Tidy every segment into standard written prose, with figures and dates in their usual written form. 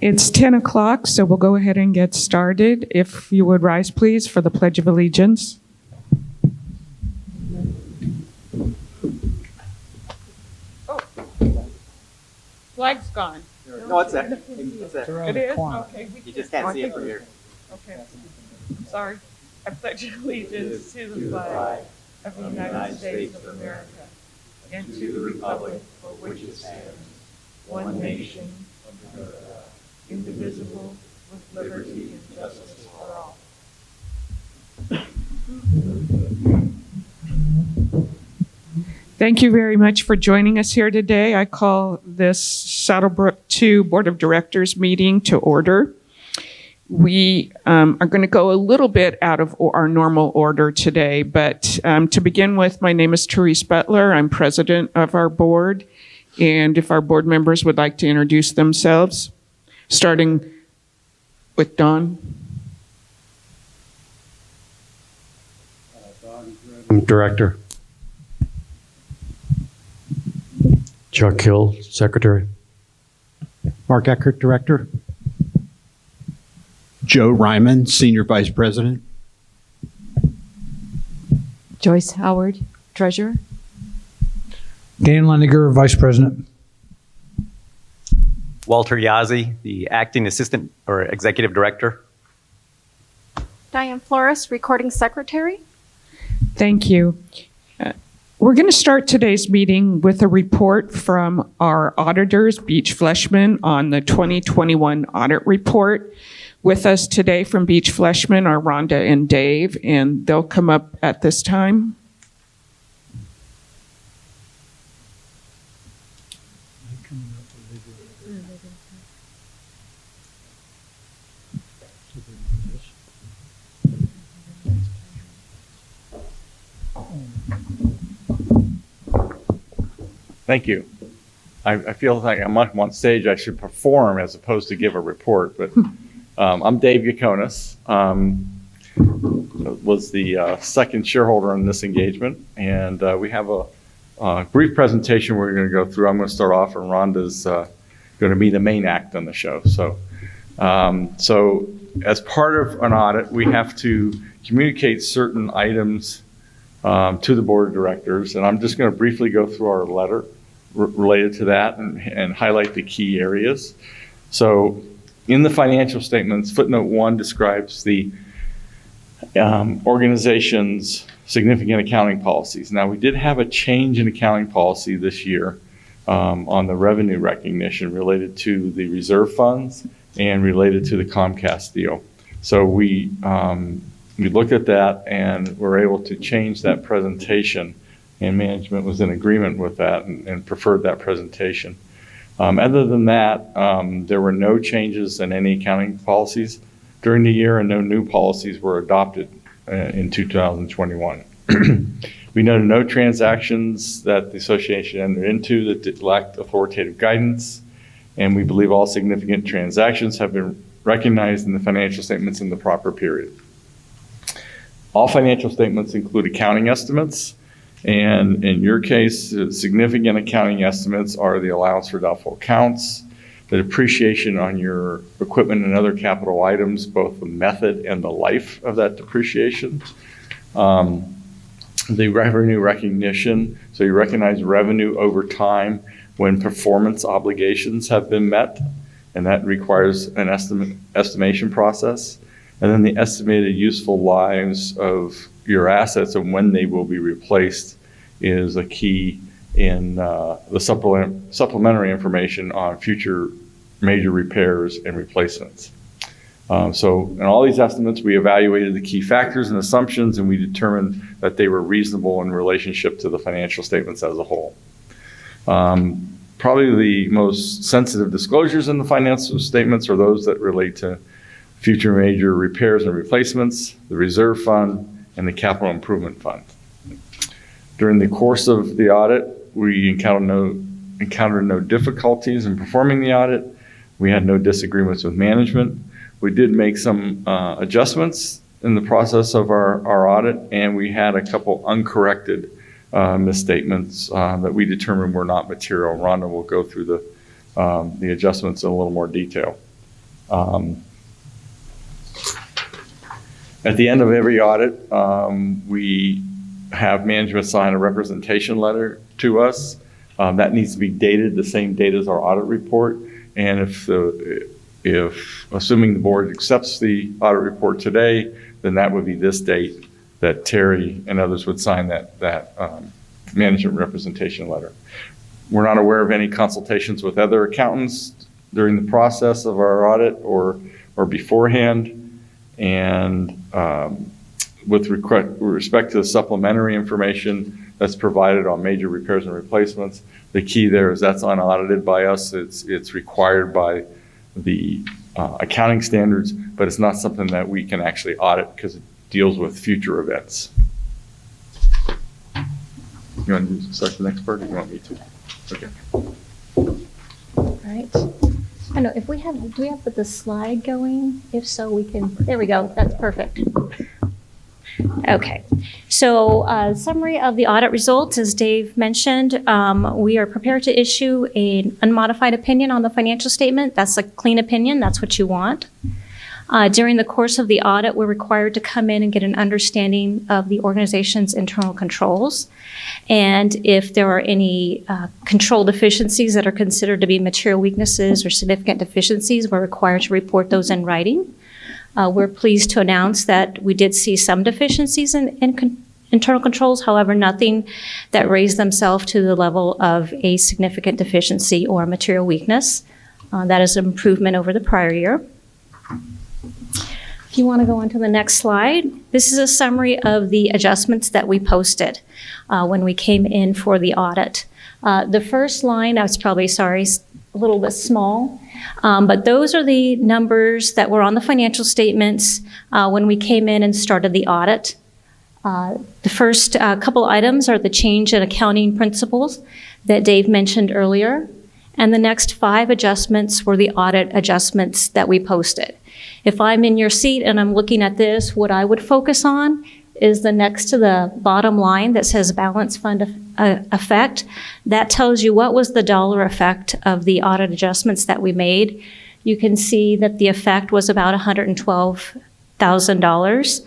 It's 10 o'clock, so we'll go ahead and get started. If you would rise, please, for the Pledge of Allegiance. Oh, flag's gone. No, it's there. It's there. It is? Okay. You just can't see it from here. Okay. Sorry. I pledge allegiance to the flag of the United States of America and to the republic for which it stands, one nation, under God, indivisible, with liberty and justice for all. Thank you very much for joining us here today. I call this SaddleBrooke 2 Board of Directors meeting to order. We are going to go a little bit out of our normal order today, but to begin with, my name is Therese Butler. I'm president of our board, and if our board members would like to introduce themselves, starting with Don. Director. Chuck Hill, Secretary. Mark Eckert, Director. Joe Ryman, Senior Vice President. Joyce Howard, Treasurer. Dan Lendiger, Vice President. Walter Yazzie, the Acting Assistant or Executive Director. Diane Flores, Recording Secretary. Thank you. We're going to start today's meeting with a report from our auditors, Beach Fleshman, on the 2021 audit report. With us today from Beach Fleshman are Rhonda and Dave, and they'll come up at this time. Thank you. I feel like I'm up on stage. I should perform as opposed to give a report. But I'm Dave Yaconis. Was the second shareholder in this engagement, and we have a brief presentation we're going to go through. I'm going to start off, and Rhonda's going to be the main act on the show. So as part of an audit, we have to communicate certain items to the board of directors, and I'm just going to briefly go through our letter related to that and highlight the key areas. So in the financial statements, footnote 1 describes the organization's significant accounting policies. Now, we did have a change in accounting policy this year on the revenue recognition related to the reserve funds and related to the Comcast deal. So we looked at that and were able to change that presentation, and management was in agreement with that and preferred that presentation. Other than that, there were no changes in any accounting policies during the year, and no new policies were adopted in 2021. We noted no transactions that the association entered into that lacked authoritative guidance, and we believe all significant transactions have been recognized in the financial statements in the proper period. All financial statements include accounting estimates, and in your case, significant accounting estimates are the allowance for doubtful accounts, the depreciation on your equipment and other capital items, both the method and the life of that depreciation. The revenue recognition, so you recognize revenue over time when performance obligations have been met, and that requires an estimation process. And then the estimated useful lives of your assets and when they will be replaced is a key in the supplementary information on future major repairs and replacements. So in all these estimates, we evaluated the key factors and assumptions, and we determined that they were reasonable in relationship to the financial statements as a whole. Probably the most sensitive disclosures in the financial statements are those that relate to future major repairs and replacements, the reserve fund, and the capital improvement fund. During the course of the audit, we encountered no difficulties in performing the audit. We had no disagreements with management. We did make some adjustments in the process of our audit, and we had a couple uncorrected misstatements that we determined were not material. Rhonda will go through the adjustments in a little more detail. At the end of every audit, we have management sign a representation letter to us. That needs to be dated the same date as our audit report. And if assuming the board accepts the audit report today, then that would be this date that Terry and others would sign that management representation letter. We're not aware of any consultations with other accountants during the process of our audit or beforehand. And with respect to the supplementary information that's provided on major repairs and replacements, the key there is that's unaudited by us. It's required by the accounting standards, but it's not something that we can actually audit because it deals with future events. You want to start the next part, or you want me to? Okay. All right. I know, if we have, do we have the slide going? If so, we can, there we go, that's perfect. Okay, so summary of the audit results, as Dave mentioned, we are prepared to issue an unmodified opinion on the financial statement. That's a clean opinion, that's what you want. During the course of the audit, we're required to come in and get an understanding of the organization's internal controls. And if there are any control deficiencies that are considered to be material weaknesses or significant deficiencies, we're required to report those in writing. We're pleased to announce that we did see some deficiencies in internal controls, however, nothing that raised themselves to the level of a significant deficiency or material weakness. That is an improvement over the prior year. If you want to go on to the next slide, this is a summary of the adjustments that we posted when we came in for the audit. The first line, I was probably, sorry, a little bit small, but those are the numbers that were on the financial statements when we came in and started the audit. The first couple items are the change in accounting principles that Dave mentioned earlier, and the next 5 adjustments were the audit adjustments that we posted. If I'm in your seat and I'm looking at this, what I would focus on is the next to the bottom line that says balance fund effect. That tells you what was the dollar effect of the audit adjustments that we made. You can see that the effect was about $112,000.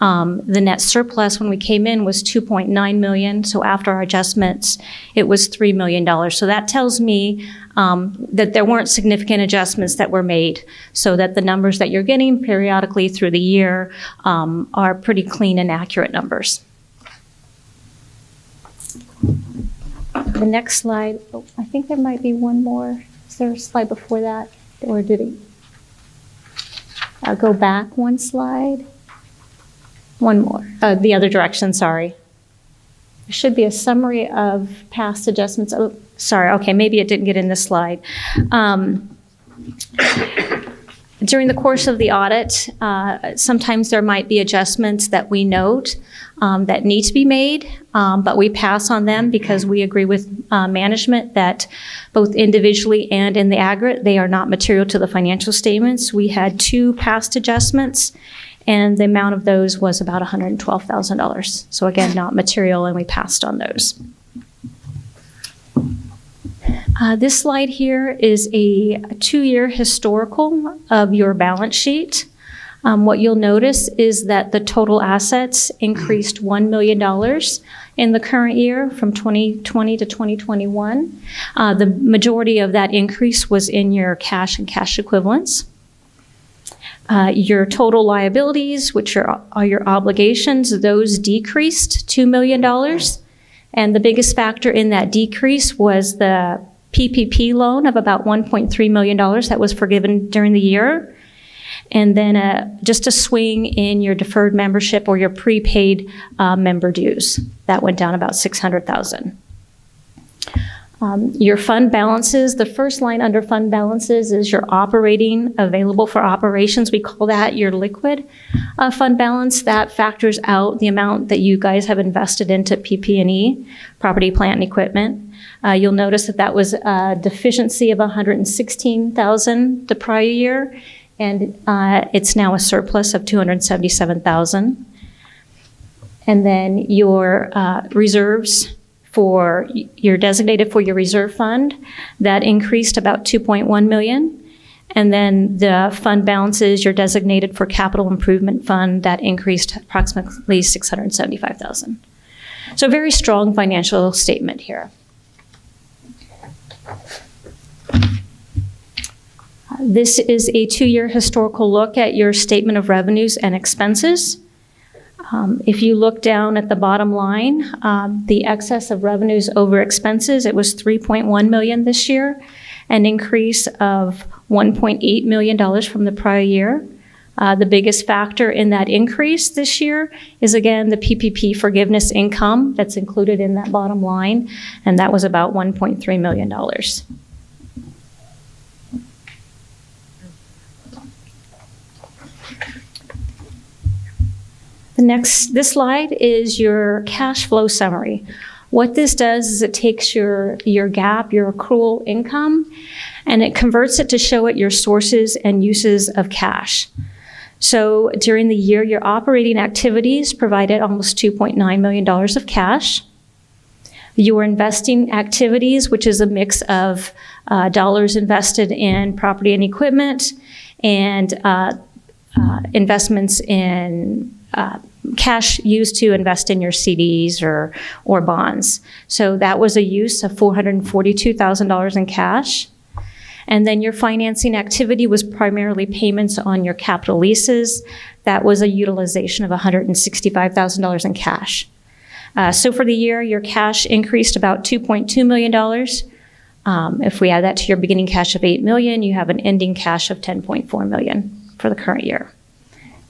The net surplus when we came in was $2.9 million. So after our adjustments, it was $3 million. So that tells me that there weren't significant adjustments that were made, so that the numbers that you're getting periodically through the year are pretty clean and accurate numbers. The next slide, oh, I think there might be one more. Is there a slide before that? Or did it? I'll go back one slide. One more, the other direction, sorry. There should be a summary of past adjustments. Oh, sorry, okay, maybe it didn't get in this slide. During the course of the audit, sometimes there might be adjustments that we note that need to be made, but we pass on them because we agree with management that both individually and in the aggregate, they are not material to the financial statements. We had 2 past adjustments, and the amount of those was about $112,000. So again, not material, and we passed on those. This slide here is a 2-year historical of your balance sheet. What you'll notice is that the total assets increased $1 million in the current year from 2020 to 2021. The majority of that increase was in your cash and cash equivalents. Your total liabilities, which are your obligations, those decreased $2 million. And the biggest factor in that decrease was the PPP loan of about $1.3 million that was forgiven during the year. And then just a swing in your deferred membership or your prepaid member dues. That went down about $600,000. Your fund balances, the first line under fund balances is your operating available for operations. We call that your liquid fund balance. That factors out the amount that you guys have invested into PP&E, property, plant, and equipment. You'll notice that that was a deficiency of $116,000 the prior year, and it's now a surplus of $277,000. And then your reserves for your designated for your reserve fund, that increased about $2.1 million. And then the fund balances, you're designated for capital improvement fund, that increased approximately $675,000. So a very strong financial statement here. This is a 2-year historical look at your statement of revenues and expenses. If you look down at the bottom line, the excess of revenues over expenses, it was $3.1 million this year, an increase of $1.8 million from the prior year. The biggest factor in that increase this year is, again, the PPP forgiveness income that's included in that bottom line, and that was about $1.3 million. This slide is your cash flow summary. What this does is it takes your GAAP, your accrual income, and it converts it to show it your sources and uses of cash. So during the year, your operating activities provided almost $2.9 million of cash. Your investing activities, which is a mix of dollars invested in property and equipment and investments in cash used to invest in your CDs or bonds. So that was a use of $442,000 in cash. And then your financing activity was primarily payments on your capital leases. That was a utilization of $165,000 in cash. So for the year, your cash increased about $2.2 million. If we add that to your beginning cash of $8 million, you have an ending cash of $10.4 million for the current year.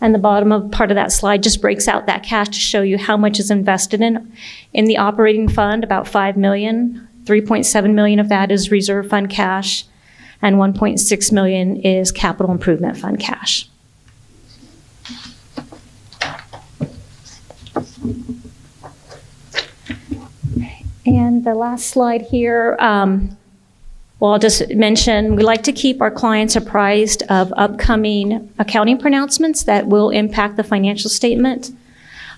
And the bottom part of that slide just breaks out that cash to show you how much is invested in the operating fund, about $5 million. $3.7 million of that is reserve fund cash, and $1.6 million is capital improvement fund cash. And the last slide here, well, I'll just mention, we like to keep our clients apprised of upcoming accounting pronouncements that will impact the financial statement.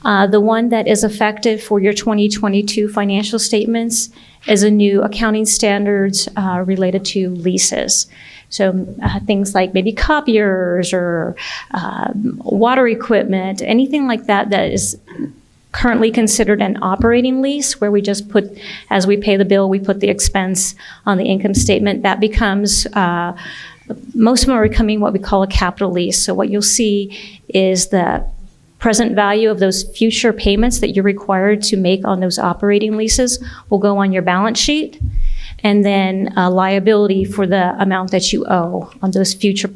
The one that is effective for your 2022 financial statements is a new accounting standards related to leases. So things like maybe copiers or water equipment, anything like that that is currently considered an operating lease, where we just put, as we pay the bill, we put the expense on the income statement. That becomes, most of them are becoming what we call a capital lease. So what you'll see is the present value of those future payments that you're required to make on those operating leases will go on your balance sheet, and then a liability for the amount that you owe on those future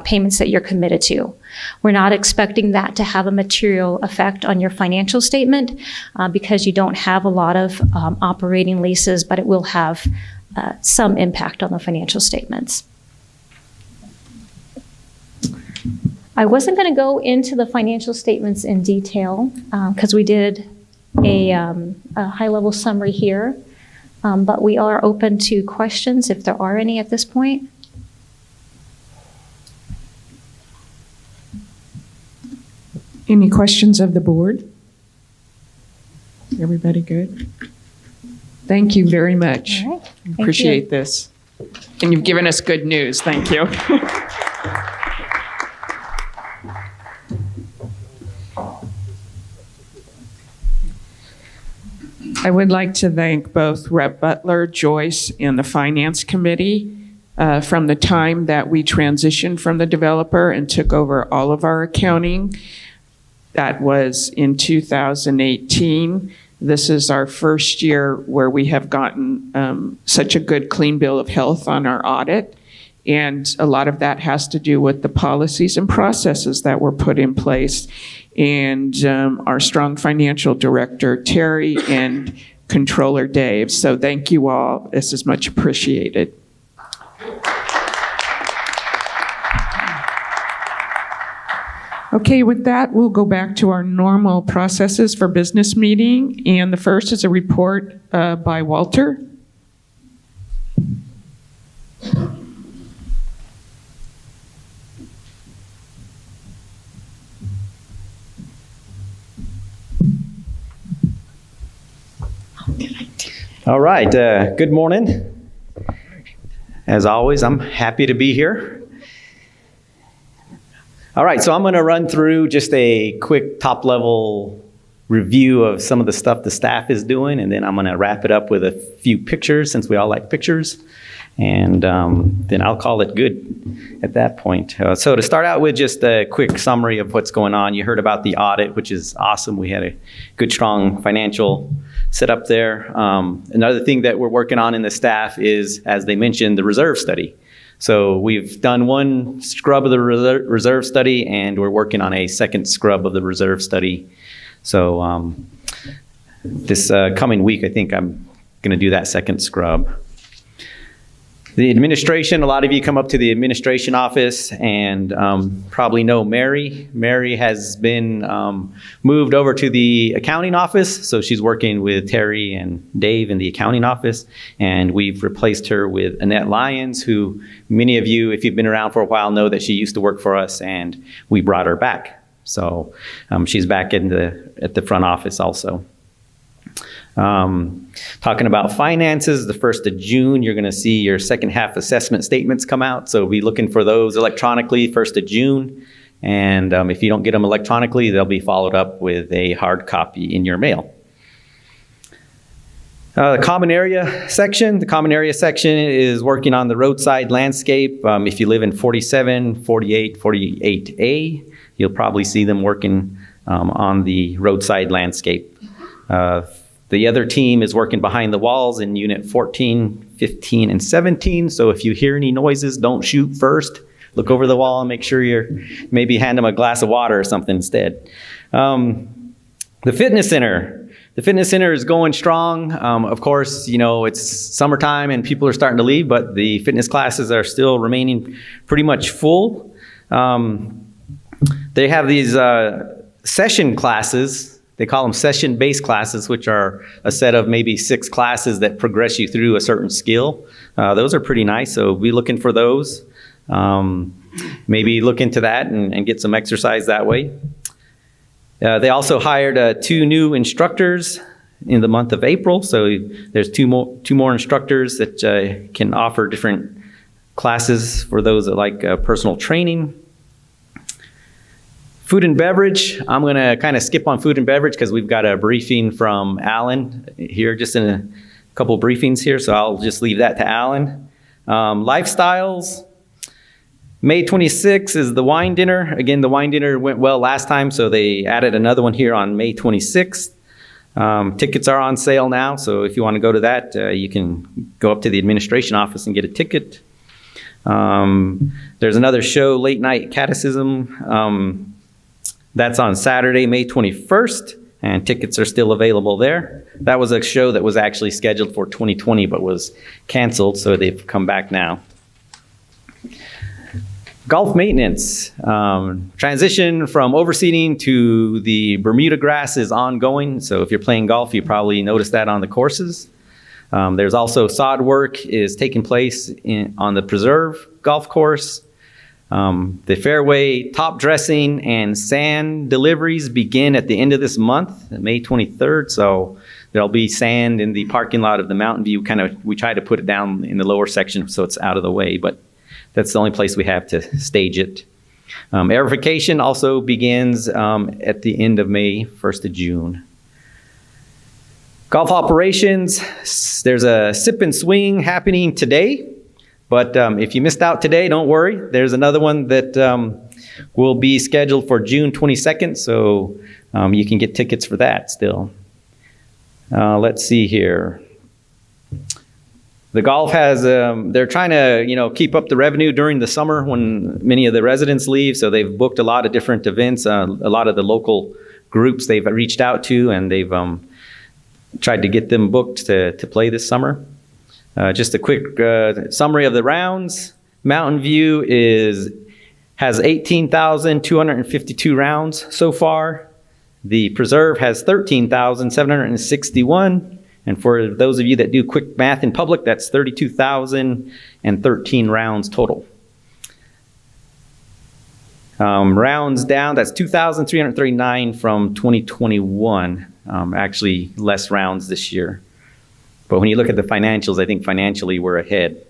payments that you're committed to. We're not expecting that to have a material effect on your financial statement because you don't have a lot of operating leases, but it will have some impact on the financial statements. I wasn't going to go into the financial statements in detail because we did a high-level summary here, but we are open to questions if there are any at this point. Any questions of the board? Everybody good? Thank you very much. All right. Thank Appreciate you. this. And you've given us good news. Thank you. I would like to thank both Rep. Butler, Joyce, and the Finance Committee from the time that we transitioned from the developer and took over all of our accounting. That was in 2018. This is our first year where we have gotten such a good clean bill of health on our audit. And a lot of that has to do with the policies and processes that were put in place. And our strong financial director, Terry, and controller, Dave. So thank you all. This is much appreciated. Okay, with that, we'll go back to our normal processes for business meeting. And the first is a report by Walter. All right, good morning. As always, I'm happy to be here. All right, so I'm going to run through just a quick top-level review of some of the stuff the staff is doing, and then I'm going to wrap it up with a few pictures, since we all like pictures, and then I'll call it good at that point. So to start out with, just a quick summary of what's going on. You heard about the audit, which is awesome. We had a good, strong financial setup there. Another thing that we're working on in the staff is, as they mentioned, the reserve study. So we've done one scrub of the reserve study, and we're working on a second scrub of the reserve study. So this coming week, I think I'm going to do that second scrub. The administration, a lot of you come up to the administration office and probably know Mary. Mary has been moved over to the accounting office, so she's working with Terry and Dave in the accounting office, and we've replaced her with Annette Lyons, who many of you, if you've been around for a while, know that she used to work for us, and we brought her back. So she's back at the front office also. Talking about finances, the 1st of June, you're going to see your second half assessment statements come out. So be looking for those electronically 1st of June. And if you don't get them electronically, they'll be followed up with a hard copy in your mail. The common area section. The common area section is working on the roadside landscape. If you live in 47, 48, 48A, you'll probably see them working on the roadside landscape. The other team is working behind the walls in unit 14, 15, and 17. So if you hear any noises, don't shoot first. Look over the wall and make sure maybe hand them a glass of water or something instead. The fitness center. The fitness center is going strong. Of course, you know, it's summertime and people are starting to leave, but the fitness classes are still remaining pretty much full. They have these session classes. They call them session-based classes, which are a set of maybe 6 classes that progress you through a certain skill. Those are pretty nice, so be looking for those. Maybe look into that and get some exercise that way. They also hired 2 new instructors in the month of April, so there's two more instructors that can offer different classes for those that like personal training. Food and beverage, I'm going to kind of skip on food and beverage because we've got a briefing from Alan here, just in a couple briefings here, so I'll just leave that to Alan. Lifestyles, May 26th is the wine dinner. Again, the wine dinner went well last time, so they added another one here on May 26th. Tickets are on sale now, so if you want to go to that, you can go up to the administration office and get a ticket. There's another show, Late Night Catechism. That's on Saturday, May 21st, and tickets are still available there. That was a show that was actually scheduled for 2020 but was canceled, so they've come back now. Golf maintenance. Transition from overseeding to the Bermuda grass is ongoing, so if you're playing golf, you probably noticed that on the courses. There's also sod work is taking place on the Preserve Golf Course. The fairway top dressing and sand deliveries begin at the end of this month, May 23rd. So there'll be sand in the parking lot of the MountainView. We try to put it down in the lower section so it's out of the way, but that's the only place we have to stage it. Aerification also begins at the end of May, 1st of June. Golf operations, there's a sip and swing happening today. But if you missed out today, don't worry. There's another one that will be scheduled for June 22nd, so you can get tickets for that still. Let's see here. The golf has, they're trying to, keep up the revenue during the summer when many of the residents leave, so they've booked a lot of different events. A lot of the local groups they've reached out to, and they've tried to get them booked to play this summer. Just a quick summary of the rounds. Mountain View has 18,252 rounds so far. The Preserve has 13,761. And for those of you that do quick math in public, that's 32,013 rounds total. Rounds down, that's 2,339 from 2021. Actually, less rounds this year. But when you look at the financials, I think financially we're ahead.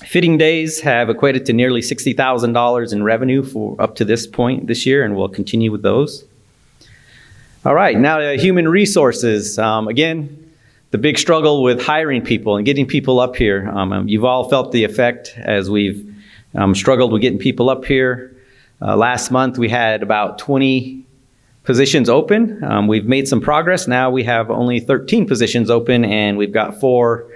Fitting days have equated to nearly $60,000 in revenue for up to this point this year, and we'll continue with those. All right, now human resources. Again, the big struggle with hiring people and getting people up here. You've all felt the effect as we've struggled with getting people up here. Last month we had about 20 positions open. We've made some progress. Now we have only 13 positions open, and we've got 4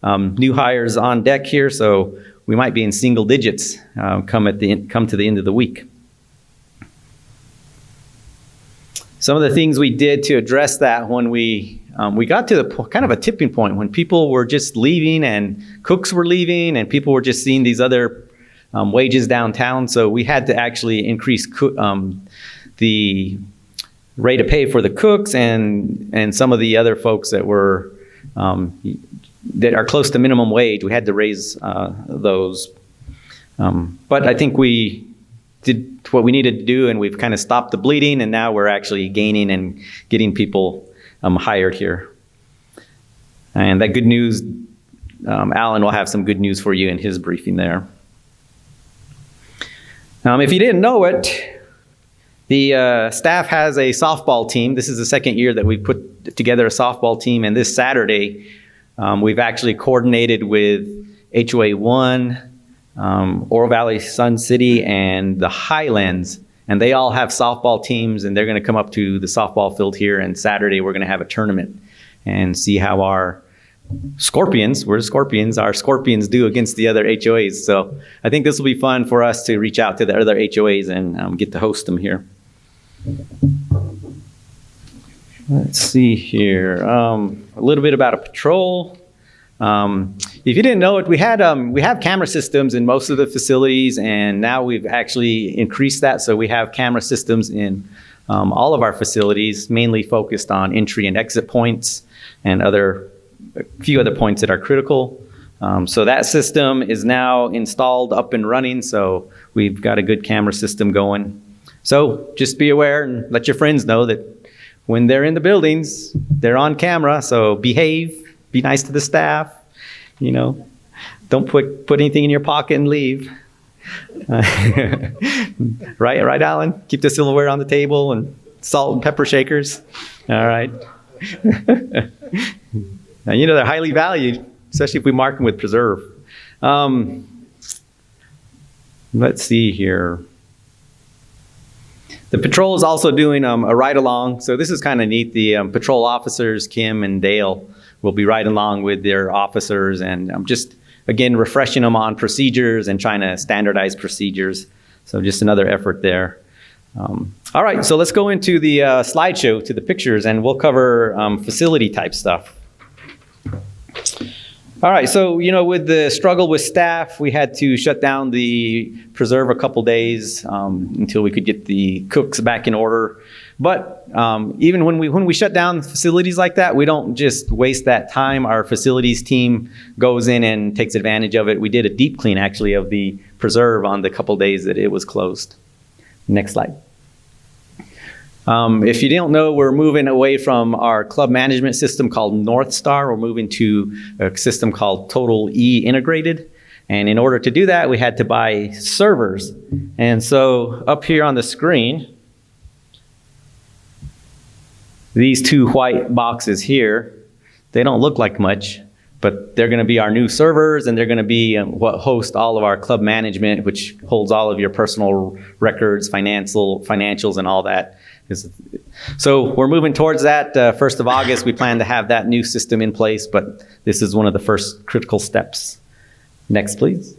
new hires on deck here, so we might be in single digits come to the end of the week. Some of the things we did to address that when we got to the kind of a tipping point when people were just leaving and cooks were leaving and people were just seeing these other wages downtown. So we had to actually increase the rate of pay for the cooks and some of the other folks that were that are close to minimum wage. We had to raise those. But I think we did what we needed to do, and we've kind of stopped the bleeding, and now we're actually gaining and getting people hired here. And that good news, Alan will have some good news for you in his briefing there. If you didn't know it, the staff has a softball team. This is the second year that we've put together a softball team, and this Saturday we've actually coordinated with HOA 1, Oro Valley, Sun City, and the Highlands, and they all have softball teams, and they're going to come up to the softball field here, and Saturday we're going to have a tournament and see how our Scorpions do against the other HOAs. So I think this will be fun for us to reach out to the other HOAs and get to host them here. Let's see here, a little bit about a patrol. If you didn't know it, we have camera systems in most of the facilities, and now we've actually increased that. So we have camera systems in all of our facilities, mainly focused on entry and exit points and a few other points that are critical. So that system is now installed, up and running. So we've got a good camera system going. So just be aware and let your friends know that when they're in the buildings, they're on camera. So behave. Be nice to the staff, don't put anything in your pocket and leave. Right, Alan? Keep the silverware on the table and salt and pepper shakers. All right. Now, they're highly valued, especially if we mark them with preserve. Let's see here. The patrol is also doing a ride-along. So this is kind of neat. The patrol officers, Kim and Dale, will be riding along with their officers, and I'm just, again, refreshing them on procedures and trying to standardize procedures. So just another effort there. All right, so let's go into the slideshow, to the pictures, and we'll cover facility type stuff. All right, so, with the struggle with staff, we had to shut down the preserve a couple days until we could get the cooks back in order. But even when we shut down facilities like that, we don't just waste that time. Our facilities team goes in and takes advantage of it. We did a deep clean, actually, of the preserve on the couple days that it was closed. Next slide. If you don't know, we're moving away from our club management system called North Star. We're moving to a system called Total E Integrated. And in order to do that, we had to buy servers. And so up here on the screen, these 2 white boxes here, they don't look like much, but they're going to be our new servers, and they're going to be what host all of our club management, which holds all of your personal records, financials, and all that. So we're moving towards that. 1st of August, we plan to have that new system in place, but this is one of the first critical steps. Next, please.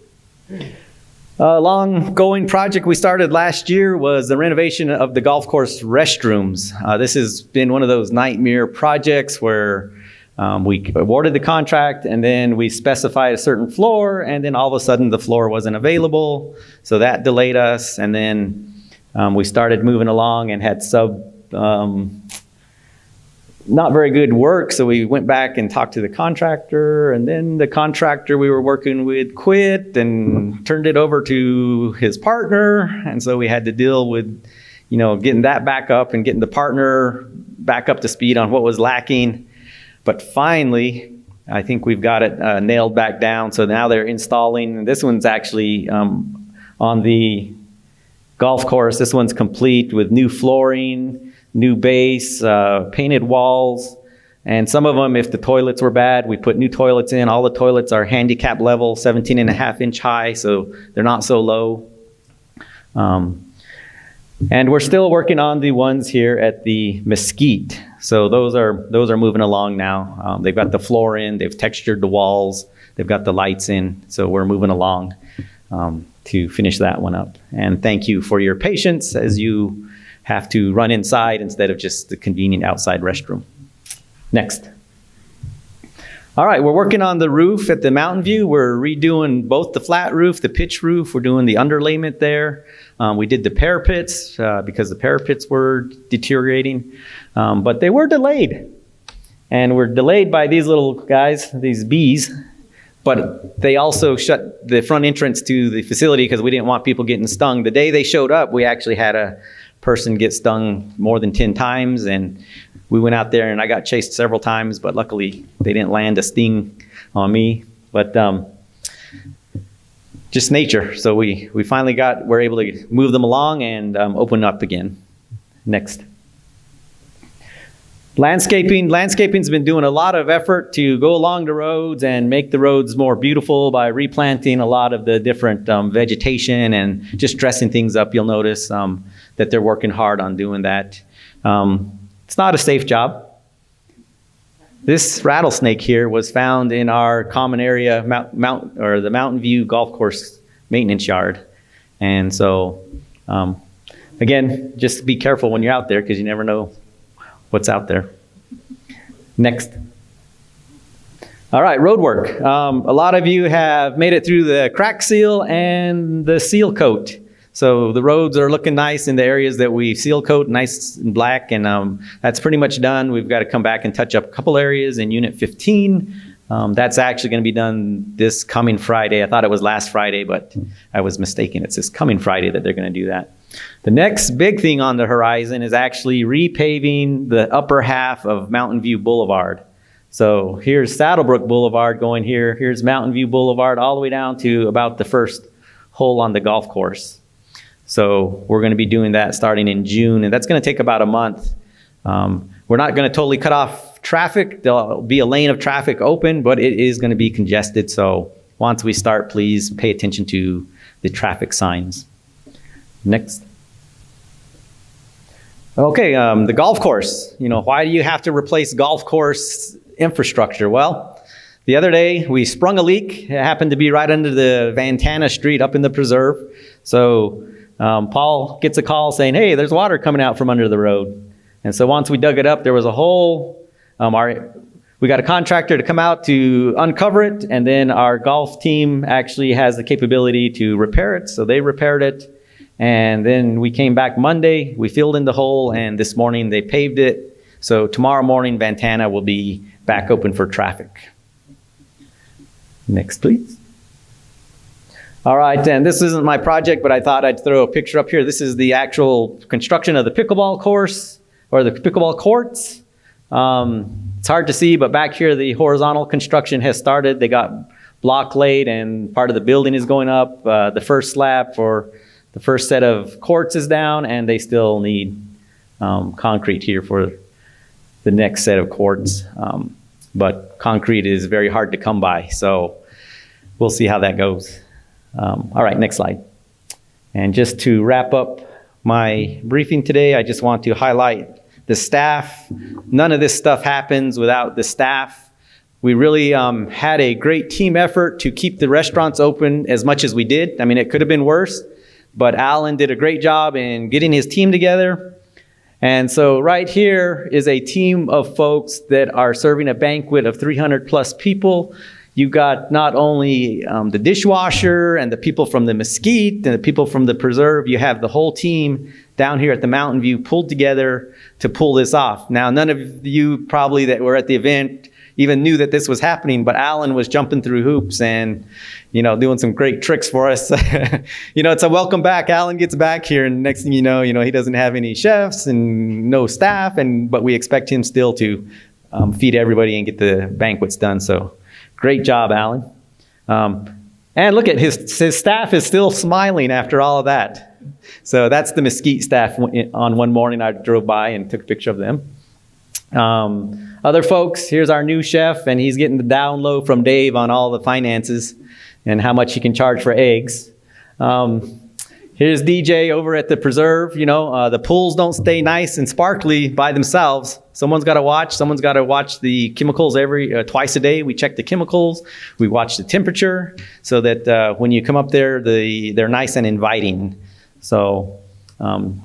A long-going project we started last year was the renovation of the golf course restrooms. This has been one of those nightmare projects where we awarded the contract, and then we specified a certain floor, and then all of a sudden the floor wasn't available. So that delayed us, and then we started moving along and had not very good work, so we went back and talked to the contractor, and then the contractor we were working with quit and turned it over to his partner, and so we had to deal with, getting that back up and getting the partner back up to speed on what was lacking. But finally, I think we've got it nailed back down. So now they're installing. This one's actually on the golf course. This one's complete with new flooring, new base, painted walls. And some of them, if the toilets were bad, we put new toilets in. All the toilets are handicap level, 17.5-inch high, so they're not so low. And we're still working on the ones here at the Mesquite. So those are moving along now. They've got the floor in, they've textured the walls, they've got the lights in. So we're moving along to finish that one up. And thank you for your patience as you have to run inside instead of just the convenient outside restroom. Next. All right, we're working on the roof at the Mountain View. We're redoing both the flat roof, the pitch roof. We're doing the underlayment there. We did the parapets because the parapets were deteriorating, but they were delayed. And we're delayed by these little guys, these bees, but they also shut the front entrance to the facility because we didn't want people getting stung. The day they showed up, we actually had a person get stung more than 10 times, and we went out there and I got chased several times, but luckily they didn't land a sting on me. But just nature. So we finally we're able to move them along and open up again. Next. Landscaping. Landscaping's been doing a lot of effort to go along the roads and make the roads more beautiful by replanting a lot of the different vegetation and just dressing things up. You'll notice that they're working hard on doing that. It's not a safe job. This rattlesnake here was found in our common area, the MountainView Golf Course maintenance yard. And so, again, just be careful when you're out there because you never know what's out there. Next. All right, road work. A lot of you have made it through the crack seal and the seal coat. So the roads are looking nice in the areas that we seal coat, nice and black, and that's pretty much done. We've got to come back and touch up a couple areas in Unit 15. That's actually going to be done this coming Friday. I thought it was last Friday, but I was mistaken. It's this coming Friday that they're going to do that. The next big thing on the horizon is actually repaving the upper half of MountainView Boulevard. So here's SaddleBrooke Boulevard going here. Here's MountainView Boulevard all the way down to about the first hole on the golf course. So we're going to be doing that starting in June, and that's going to take about a month. We're not going to totally cut off traffic. There'll be a lane of traffic open, but it is going to be congested. So once we start, please pay attention to the traffic signs. Next. Okay, the golf course. You know, why do you have to replace golf course infrastructure? Well, the other day we sprung a leak. It happened to be right under the Vantana Street up in the preserve. So Paul gets a call saying, hey, there's water coming out from under the road. And so once we dug it up, there was a hole. We got a contractor to come out to uncover it, and then our golf team actually has the capability to repair it. So they repaired it. And then we came back Monday, we filled in the hole, and this morning they paved it. So tomorrow morning, Vantana will be back open for traffic. Next, please. All right, and this isn't my project, but I thought I'd throw a picture up here. This is the actual construction of the pickleball course, or the pickleball courts. It's hard to see, but back here the horizontal construction has started. They got block laid and part of the building is going up. The first slab for the first set of courts is down, and they still need concrete here for the next set of courts. But concrete is very hard to come by, so we'll see how that goes. All right, next slide. And just to wrap up my briefing today, I just want to highlight the staff. None of this stuff happens without the staff. We really had a great team effort to keep the restaurants open as much as we did. I mean, it could have been worse, but Alan did a great job in getting his team together. And so right here is a team of folks that are serving a banquet of 300 plus people. You got not only the dishwasher and the people from the Mesquite and the people from the preserve, you have the whole team down here at the Mountain View pulled together to pull this off. Now, none of you probably that were at the event even knew that this was happening, but Alan was jumping through hoops and, you know, doing some great tricks for us. You know, it's a welcome back. Alan gets back here, and next thing you know, he doesn't have any chefs and no staff, but we expect him still to feed everybody and get the banquets done. So great job, Alan. And look at his staff is still smiling after all of that. So that's the Mesquite staff. On one morning I drove by and took a picture of them. Other folks, here's our new chef, and he's getting the down low from Dave on all the finances and how much he can charge for eggs. Here's DJ over at the preserve. You know, the pools don't stay nice and sparkly by themselves. Someone's got to watch. Someone's got to watch the chemicals twice a day. We check the chemicals. We watch the temperature so that when you come up there, they're nice and inviting. So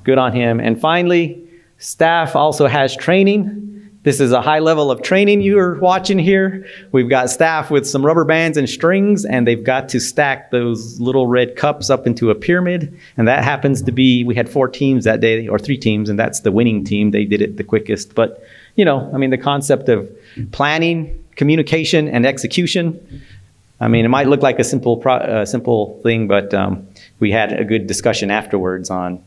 good on him. And finally, staff also has training. This is a high level of training you're watching here. We've got staff with some rubber bands and strings, and they've got to stack those little red cups up into a pyramid. And that happens to be, we had 4 teams that day, or 3 teams, and that's the winning team. They did it the quickest. But, you know, I mean, the concept of planning, communication, and execution, I mean, it might look like a simple thing, but we had a good discussion afterwards on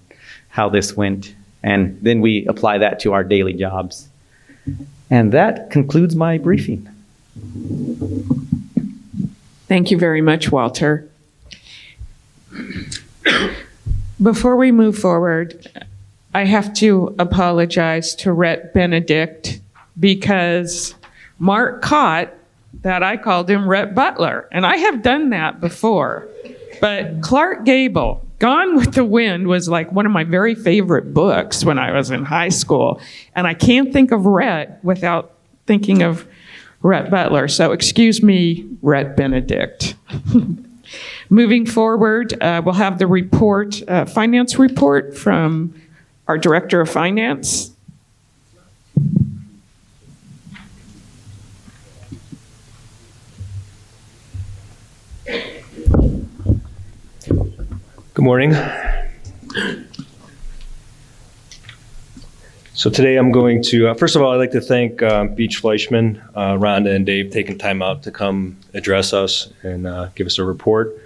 how this went. And then we apply that to our daily jobs. And that concludes my briefing. Thank you very much, Walter. Before we move forward, I have to apologize to Rhett Benedict because Mark caught that I called him Rhett Butler, and I have done that before. But Clark Gable, Gone with the Wind was like one of my very favorite books when I was in high school. And I can't think of Rhett without thinking of Rhett Butler. So excuse me, Rhett Benedict. Moving forward, we'll have the report, finance report from our Director of Finance. Good morning. So today I'm going to, first of all, I'd like to thank Beach Fleischman, Rhonda, and Dave taking time out to come address us and give us a report.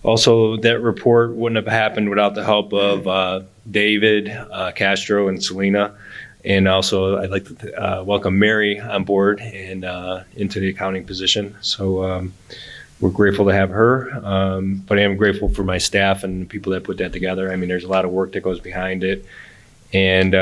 Also, that report wouldn't have happened without the help of David, Castro, and Selena. And also, I'd like to welcome Mary on board and into the accounting position. So we're grateful to have her, but I am grateful for my staff and the people that put that together. I mean, there's a lot of work that goes behind it, and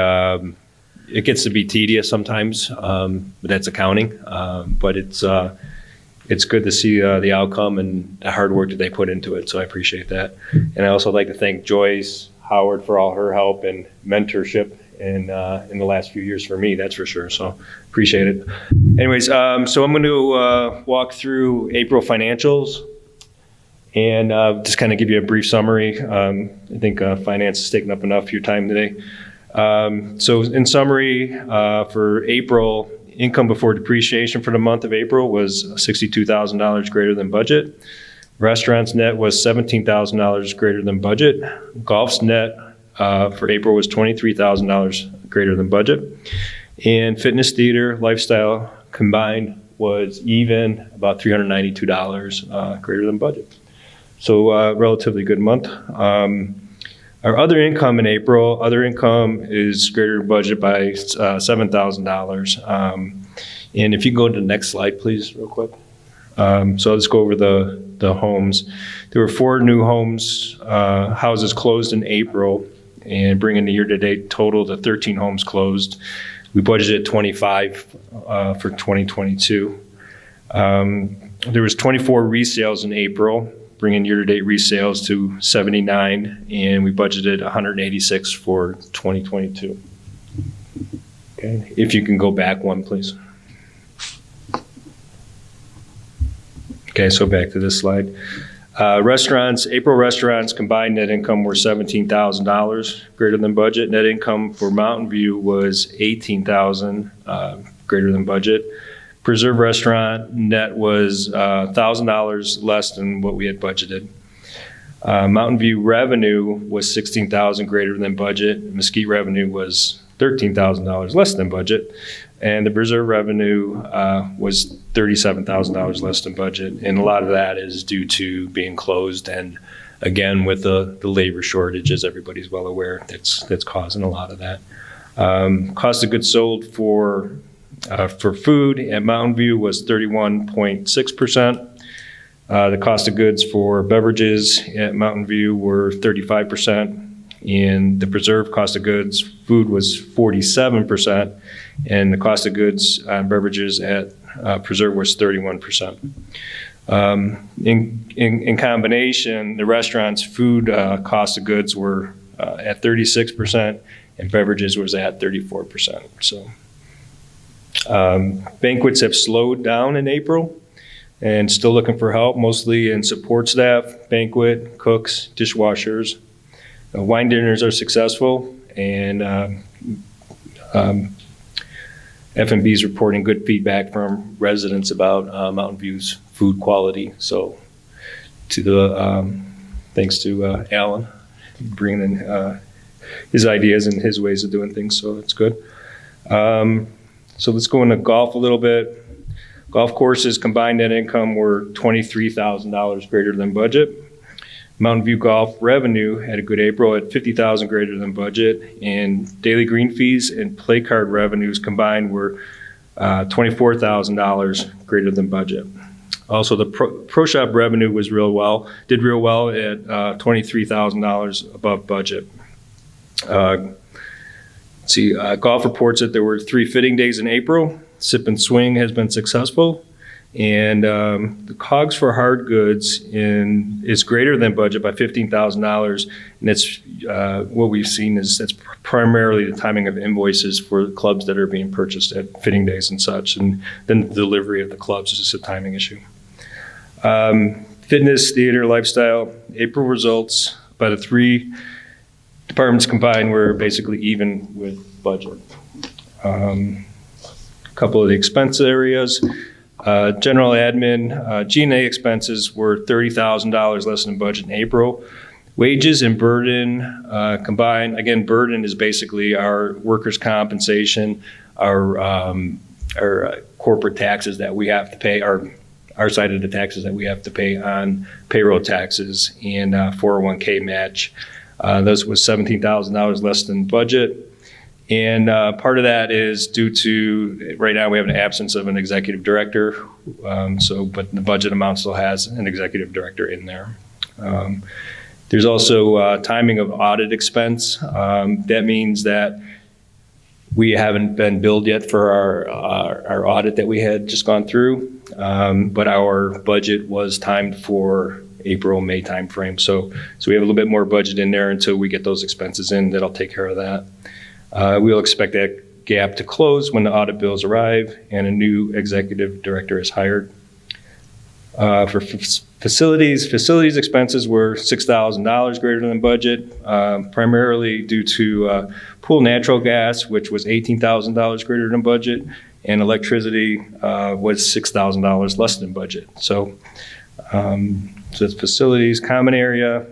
it gets to be tedious sometimes, but that's accounting. But it's good to see the outcome and the hard work that they put into it, so I appreciate that. And I also like to thank Joyce Howard for all her help and mentorship in the last few years for me, that's for sure. So appreciate it. Anyways, so I'm going to walk through April financials and just kind of give you a brief summary. I think finance has taken up enough of your time today. So in summary, for April, income before depreciation for the month of April was $62,000 greater than budget. Restaurants net was $17,000 greater than budget. Golf's net for April was $23,000 greater than budget. And fitness, theater, lifestyle combined was even about $392 greater than budget. So relatively good month. Our other income in April, other income is greater than budget by $7,000. And if you can go to the next slide, please, real quick. So let's go over the homes. There were 4 new houses closed in April, and bringing the year-to-date total to 13 homes closed. We budgeted 25 for 2022. There was 24 resales in April, bringing year-to-date resales to 79, and we budgeted 186 for 2022. Okay, if you can go back one, please. Okay, so back to this slide. April restaurants combined net income were $17,000 greater than budget. Net income for MountainView was $18,000 greater than budget. Preserve restaurant net was $1,000 less than what we had budgeted. MountainView revenue was $16,000 greater than budget. Mesquite revenue was $13,000 less than budget. And the Preserve revenue was $37,000 less than budget. And a lot of that is due to being closed. And again, with the labor shortages, everybody's well aware that's causing a lot of that. Cost of goods sold for For food at Mountain View was 31.6%. The cost of goods for beverages at Mountain View were 35%. And the preserve cost of goods, food was 47%. And the cost of goods on beverages at preserve was 31%. In combination, the restaurant's food cost of goods were at 36%, and beverages was at 34%. So banquets have slowed down in April and still looking for help, mostly in support staff, banquet, cooks, dishwashers. Wine dinners are successful, and F&B is reporting good feedback from residents about Mountain View's food quality. So thanks to Alan bringing in his ideas and his ways of doing things, so it's good. So let's go into golf a little bit. Golf courses combined net income were $23,000 greater than budget. Mountain View Golf revenue had a good April at $50,000 greater than budget, and daily green fees and play card revenues combined were $24,000 greater than budget. Also, the pro shop revenue did real well at $23,000 above budget. Golf reports that there were 3 fitting days in April. Sip and swing has been successful. And the COGS for hard goods is greater than budget by $15,000. And it's what we've seen is that's primarily the timing of invoices for clubs that are being purchased at fitting days and such. And then the delivery of the clubs is just a timing issue. Fitness, theater, lifestyle, April results by the 3 departments combined were basically even with budget. A couple of the expense areas. General admin, G&A expenses were $30,000 less than budget in April. Wages and burden combined, again, burden is basically our workers' compensation, our corporate taxes that we have to pay, our side of the taxes that we have to pay on payroll taxes and 401k match. Those was $17,000 less than budget. And part of that is due to, right now we have an absence of an executive director, but the budget amount still has an executive director in there. There's also timing of audit expense. That means that we haven't been billed yet for our audit that we had just gone through, but our budget was timed for April, May timeframe. So we have a little bit more budget in there until we get those expenses in. That'll take care of that. We'll expect that gap to close when the audit bills arrive and a new executive director is hired. For facilities expenses were $6,000 greater than budget, primarily due to pool natural gas, which was $18,000 greater than budget, and electricity was $6,000 less than budget. So it's facilities. Common area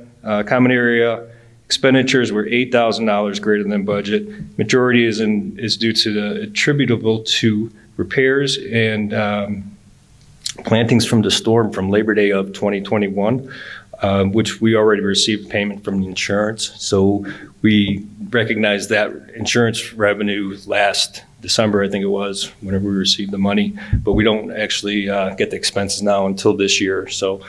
expenditures were $8,000 greater than budget. Majority is due to attributable to repairs and plantings from the storm from Labor Day of 2021, which we already received payment from the insurance. So we recognized that insurance revenue last December, I think it was, whenever we received the money, but we don't actually get the expenses now until this year. So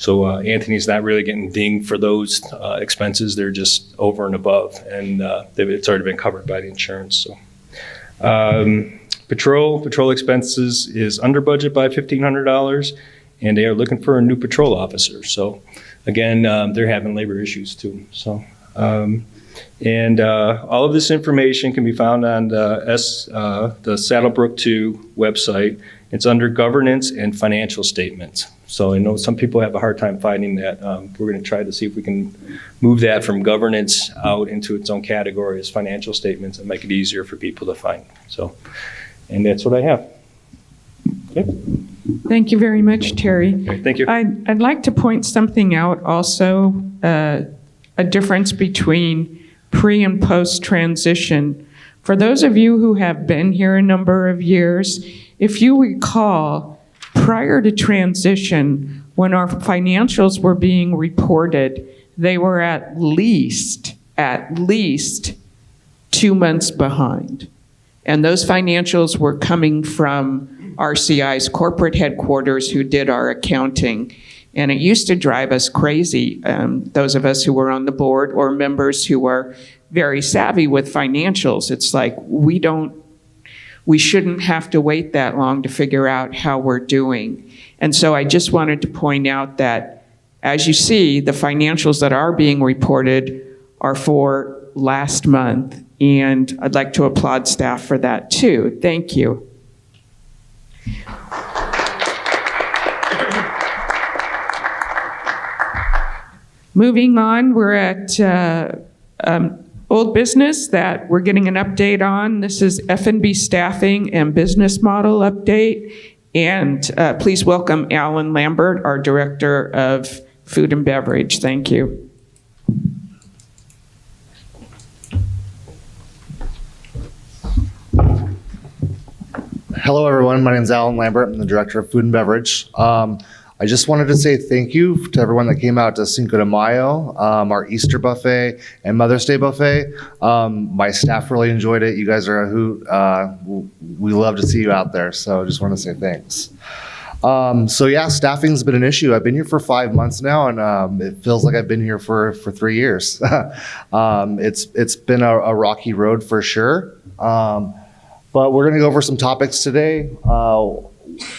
Anthony's not really getting dinged for those expenses. They're just over and above, and it's already been covered by the insurance. So, patrol expenses is under budget by $1,500, and they are looking for a new patrol officer. So, again, they're having labor issues too. So, all of this information can be found on the SaddleBrooke 2 website. It's under governance and financial statements. So I know some people have a hard time finding that. We're going to try to see if we can move that from governance out into its own category as financial statements and make it easier for people to find. So, and that's what I have. Okay. Thank you very much, Terry. Okay, thank you. I'd like to point something out also, a difference between pre and post transition. For those of you who have been here a number of years, if you recall, prior to transition, when our financials were being reported, they were at least 2 months behind. And those financials were coming from RCI's corporate headquarters who did our accounting. And it used to drive us crazy, those of us who were on the board or members who are very savvy with financials. It's like we shouldn't have to wait that long to figure out how we're doing. And so I just wanted to point out that, as you see, the financials that are being reported are for last month. And I'd like to applaud staff for that too. Thank you. Moving on, we're at old business that we're getting an update on. This is F&B staffing and business model update. And please welcome Alan Lambert, our Director of Food and Beverage. Thank you. Hello, everyone. My name is Alan Lambert. I'm the Director of Food and Beverage. I just wanted to say thank you to everyone that came out to Cinco de Mayo, our Easter buffet, and Mother's Day buffet. My staff really enjoyed it. You guys are a hoot. We love to see you out there, so I just want to say thanks. So yeah, staffing's been an issue. I've been here for 5 months now, and it feels like I've been here for 3 years. It's been a rocky road for sure. But we're going to go over some topics today.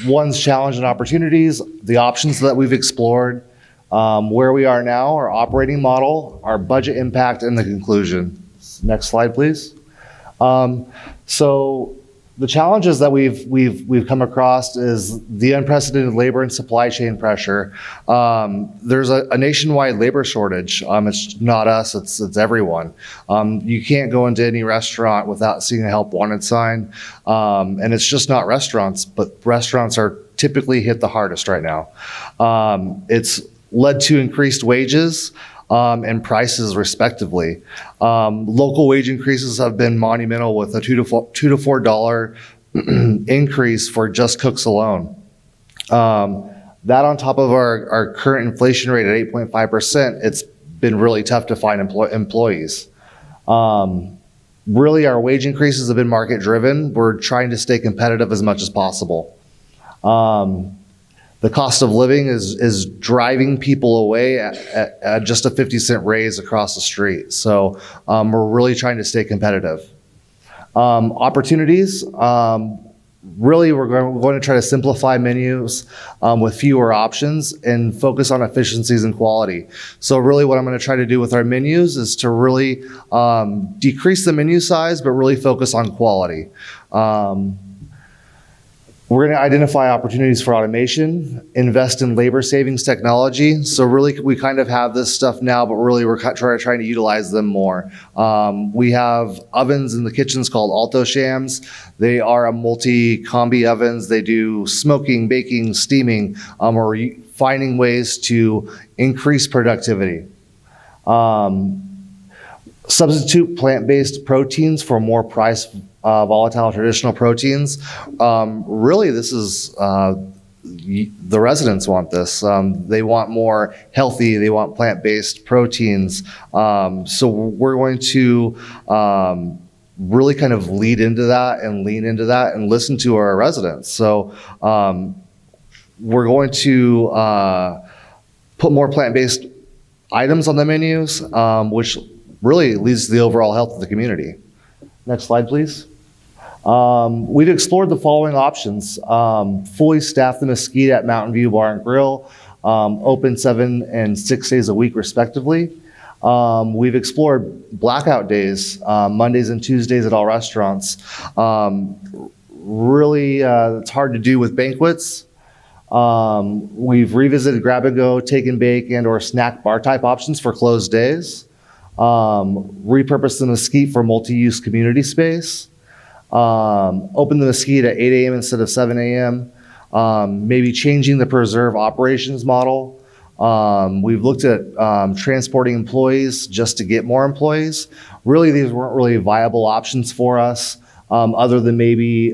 One's challenge and opportunities, the options that we've explored, where we are now, our operating model, our budget impact, and the conclusion. Next slide, please. So the challenges that we've come across is the unprecedented labor and supply chain pressure. There's a nationwide labor shortage. It's not us, it's everyone. You can't go into any restaurant without seeing a help wanted sign. And it's just not restaurants, but restaurants are typically hit the hardest right now. It's led to increased wages and prices respectively. Local wage increases have been monumental with a $2 to $4 increase for just cooks alone. That on top of our current inflation rate at 8.5%, it's been really tough to find employees. Really, our wage increases have been market driven. We're trying to stay competitive as much as possible. The cost of living is driving people away at just a 50-cent raise across the street. So we're really trying to stay competitive. Opportunities, really we're going to try to simplify menus with fewer options and focus on efficiencies and quality. So really what I'm going to try to do with our menus is to really decrease the menu size, but really focus on quality. We're going to identify opportunities for automation, invest in labor savings technology. So really, we kind of have this stuff now, but really we're trying to utilize them more. We have ovens in the kitchens called Alto Shams. They are a multi-combi ovens. They do smoking, baking, steaming. We're finding ways to increase productivity. Substitute plant-based proteins for more price volatile traditional proteins. Really, this is the residents want this. They want more healthy, they want plant-based proteins. So we're going to really kind of lead into that and lean into that and listen to our residents. So we're going to put more plant-based items on the menus, which really leads to the overall health of the community. Next slide, please. We've explored the following options. Fully staff the Mesquite at MountainView Bar and Grill, open 7 and 6 days a week respectively. We've explored blackout days, Mondays and Tuesdays at all restaurants. Really, it's hard to do with banquets. We've revisited grab and go, take and bake, and or snack bar type options for closed days. Repurpose the Mesquite for multi-use community space. Open the Mesquite at 8 a.m. instead of 7 a.m. Maybe changing the preserve operations model. We've looked at transporting employees just to get more employees. Really, these weren't really viable options for us, other than maybe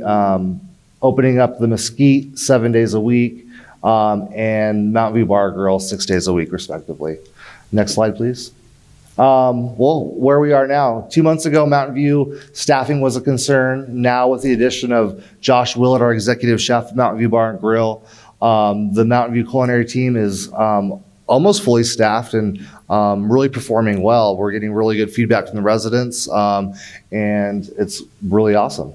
opening up the Mesquite 7 days a week and Mountain View Bar Grill 6 days a week, respectively. Next slide, please. Well, where we are now, 2 months ago, Mountain View staffing was a concern. Now with the addition of Josh Willett, our executive chef at Mountain View Bar and Grill, the Mountain View culinary team is almost fully staffed and really performing well. We're getting really good feedback from the residents, and it's really awesome.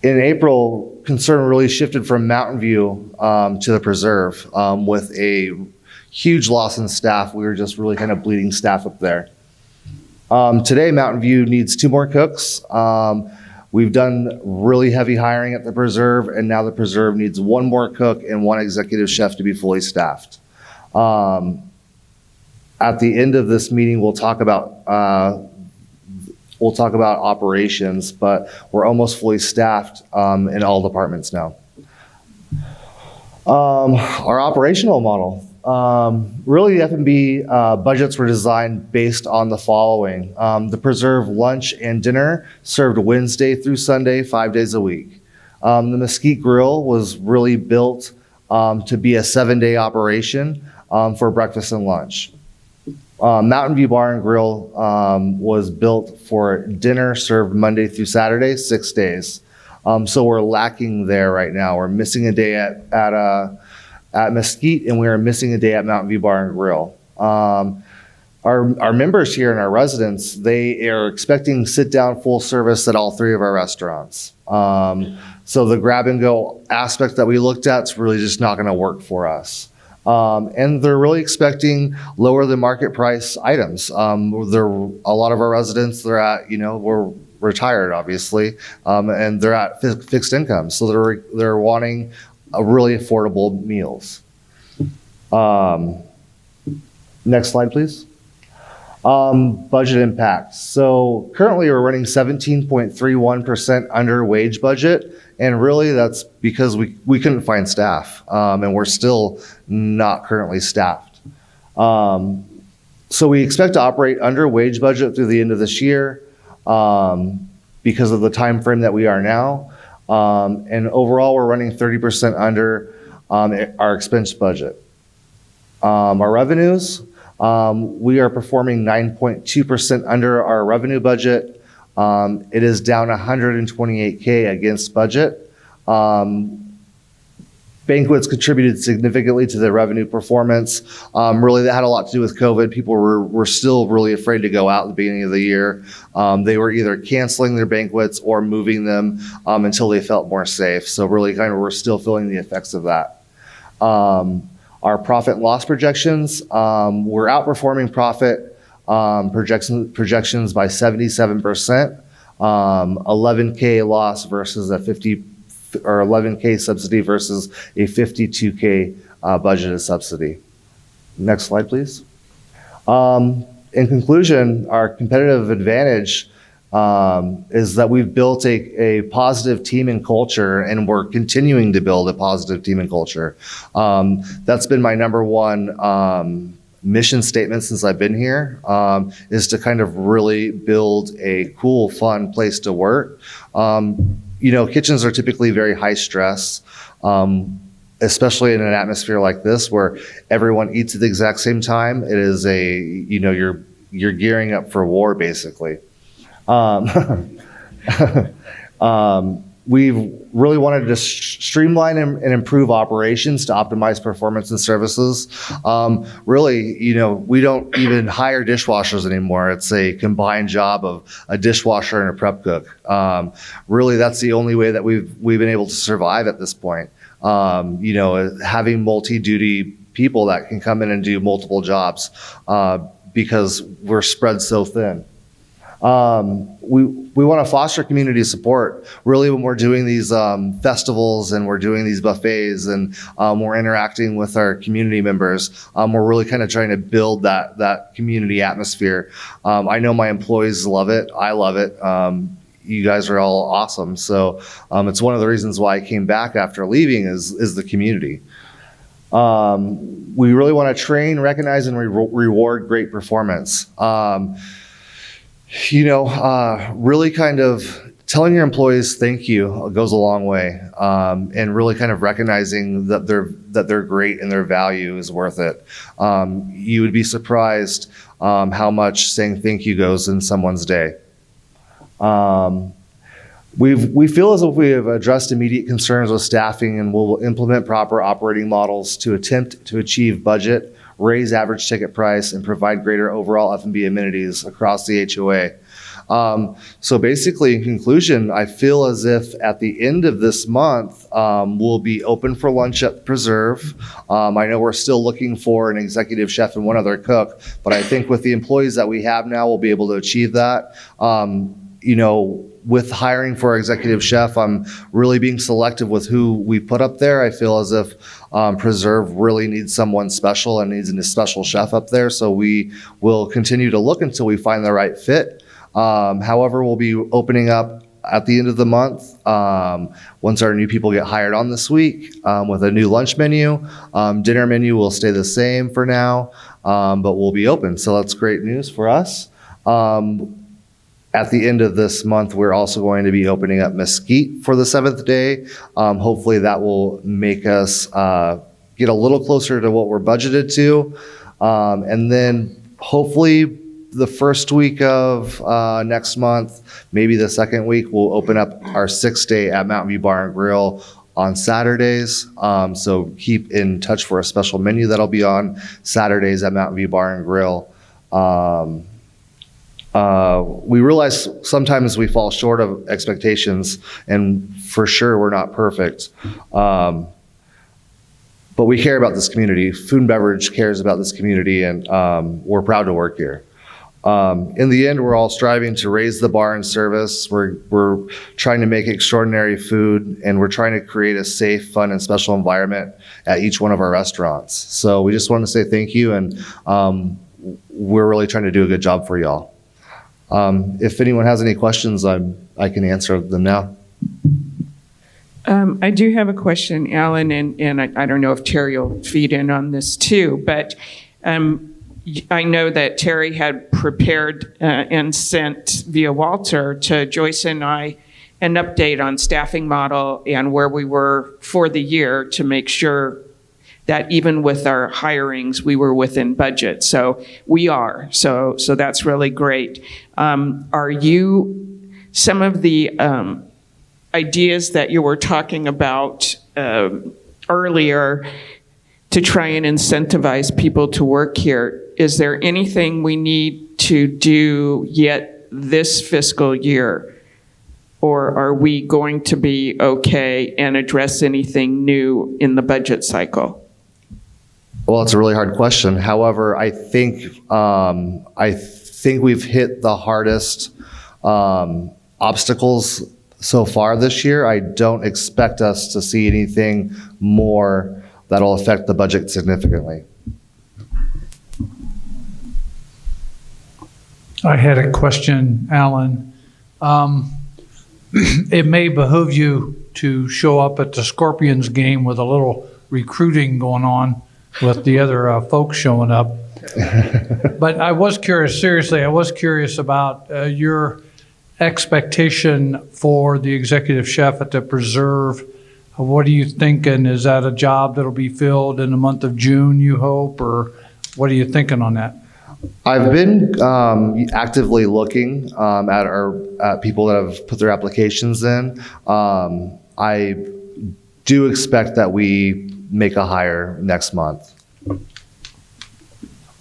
In April, concern really shifted from Mountain View to the Preserve with a huge loss in staff. We were just really kind of bleeding staff up there. Today, Mountain View needs 2 more cooks. We've done really heavy hiring at the Preserve, and now the Preserve needs 1 more cook and 1 executive chef to be fully staffed. At the end of this meeting, we'll talk about operations, but we're almost fully staffed in all departments now. Our operational model. Really, F&B budgets were designed based on the following. The Preserve lunch and dinner served Wednesday through Sunday, 5 days a week. The Mesquite Grill was really built to be a 7-day operation for breakfast and lunch. Mountain View Bar and Grill was built for dinner served Monday through Saturday, 6 days. So we're lacking there right now. We're missing a day at Mesquite, and we are missing a day at Mountain View Bar and Grill. Our members here and our residents, they are expecting sit-down full service at all 3 of our restaurants. So the grab-and-go aspect that we looked at is really just not going to work for us. And they're really expecting lower than market price items. A lot of our residents, they're at, we're retired, obviously, and they're at fixed income. So they're wanting really affordable meals. Next slide, please. Budget impact. So currently we're running 17.31% under wage budget. And really that's because we couldn't find staff, and we're still not currently staffed. So we expect to operate under wage budget through the end of this year because of the time frame that we are now. And overall, we're running 30% under our expense budget. Our revenues, we are performing 9.2% under our revenue budget. It is down $128K against budget. Banquets contributed significantly to the revenue performance. Really, that had a lot to do with COVID. People were still really afraid to go out at the beginning of the year. They were either canceling their banquets or moving them until they felt more safe. So really kind of we're still feeling the effects of that. Our profit and loss projections, we're outperforming profit projections by 77%, 11K loss versus a 11K subsidy versus a 52K budgeted subsidy. Next slide, please. In conclusion, our competitive advantage is that we've built a positive team and culture, and we're continuing to build a positive team and culture. That's been my number one mission statement since I've been here, is to kind of really build a cool, fun place to work. Kitchens are typically very high stress, especially in an atmosphere like this where everyone eats at the exact same time. It is you're gearing up for war, basically. We've really wanted to streamline and improve operations to optimize performance and services. Really, we don't even hire dishwashers anymore. It's a combined job of a dishwasher and a prep cook. Really, that's the only way that we've been able to survive at this point. Having multi-duty people that can come in and do multiple jobs because we're spread so thin. We want to foster community support. Really, when we're doing these festivals and we're doing these buffets and we're interacting with our community members, we're really kind of trying to build that community atmosphere. I know my employees love it. I love it. You guys are all awesome. So it's one of the reasons why I came back after leaving is the community. We really want to train, recognize, and reward great performance. Really kind of telling your employees thank you goes a long way, and really kind of recognizing that they're great and their value is worth it. You would be surprised how much saying thank you goes in someone's day. We feel as if we have addressed immediate concerns with staffing, and will implement proper operating models to attempt to achieve budget, raise average ticket price, and provide greater overall F&B amenities across the HOA. So basically, in conclusion, I feel as if at the end of this month, we'll be open for lunch at Preserve. I know we're still looking for an executive chef and one other cook, but I think with the employees that we have now, we'll be able to achieve that. With hiring for our executive chef, I'm really being selective with who we put up there. I feel as if Preserve really needs someone special and needs a special chef up there. So we will continue to look until we find the right fit. However, we'll be opening up at the end of the month, once our new people get hired on this week, with a new lunch menu. Dinner menu will stay the same for now, but we'll be open. So that's great news for us. At the end of this month, we're also going to be opening up Mesquite for the 7th day. Hopefully that will make us get a little closer to what we're budgeted to. And then hopefully the first week of next month, maybe the second week, we'll open up our 6th day at Mountain View Bar and Grill on Saturdays. So keep in touch for a special menu that'll be on Saturdays at Mountain View Bar and Grill. We realize sometimes we fall short of expectations, and for sure we're not perfect. But we care about this community. Food and Beverage cares about this community, and we're proud to work here. In the end, we're all striving to raise the bar and service. We're trying to make extraordinary food, and we're trying to create a safe, fun, and special environment at each one of our restaurants. So we just want to say thank you, and we're really trying to do a good job for y'all. If anyone has any questions, I can answer them now. I do have a question, Alan, and I don't know if Terry will feed in on this too, but I know that Terry had prepared and sent via Walter to Joyce and I an update on staffing model and where we were for the year to make sure that even with our hirings, we were within budget. So we are. So that's really great. Are you, some of the ideas that you were talking about earlier to try and incentivize people to work here, is there anything we need to do yet this fiscal year? Or are we going to be okay and address anything new in the budget cycle? Well, it's a really hard question. However, I think we've hit the hardest obstacles so far this year. I don't expect us to see anything more that'll affect the budget significantly. I had a question, Alan. It may behoove you to show up at the Scorpions game with a little recruiting going on with the other folks showing up. But I was curious, seriously, I was curious about your expectation for the executive chef at the Preserve. What are you thinking? Is that a job that'll be filled in the month of June, you hope, or what are you thinking on that? I've been actively looking at people that have put their applications in. I do expect that we make a hire next month.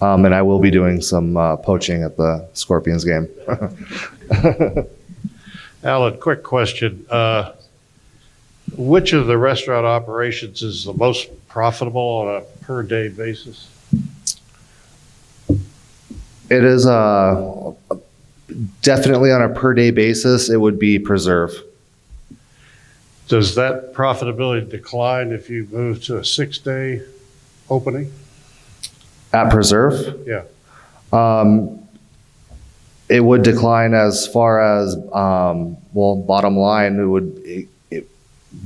And I will be doing some poaching at the Scorpions game. Alan, quick question. Which of the restaurant operations is the most profitable on a per day basis? It is definitely on a per day basis. It would be Preserve. Does that profitability decline if you move to a 6-day opening? At Preserve? Yeah. It would decline as far as, bottom line,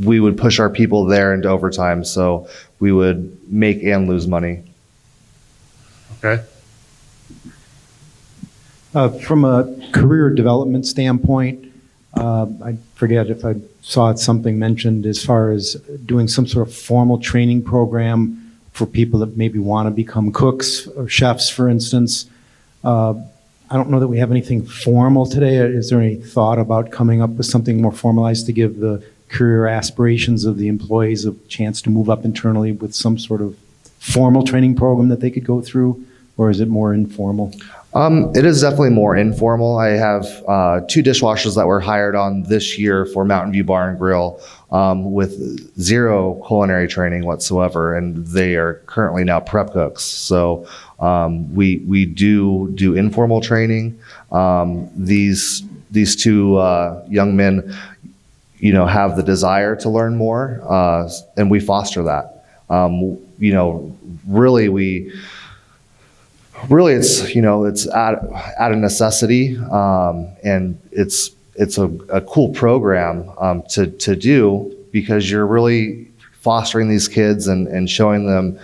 we would push our people there into overtime, so we would make and lose money. Okay. From a career development standpoint, I forget if I saw something mentioned as far as doing some sort of formal training program for people that maybe want to become cooks or chefs, for instance. I don't know that we have anything formal today. Is there any thought about coming up with something more formalized to give the career aspirations of the employees a chance to move up internally with some sort of formal training program that they could go through, or is it more informal? It is definitely more informal. I have 2 dishwashers that were hired on this year for Mountain View Bar and Grill with 0 culinary training whatsoever, and they are currently now prep cooks. So we do informal training. These 2 young men, have the desire to learn more, and we foster that. Really, it's out of necessity, and it's a cool program to do, because you're really fostering these kids and showing them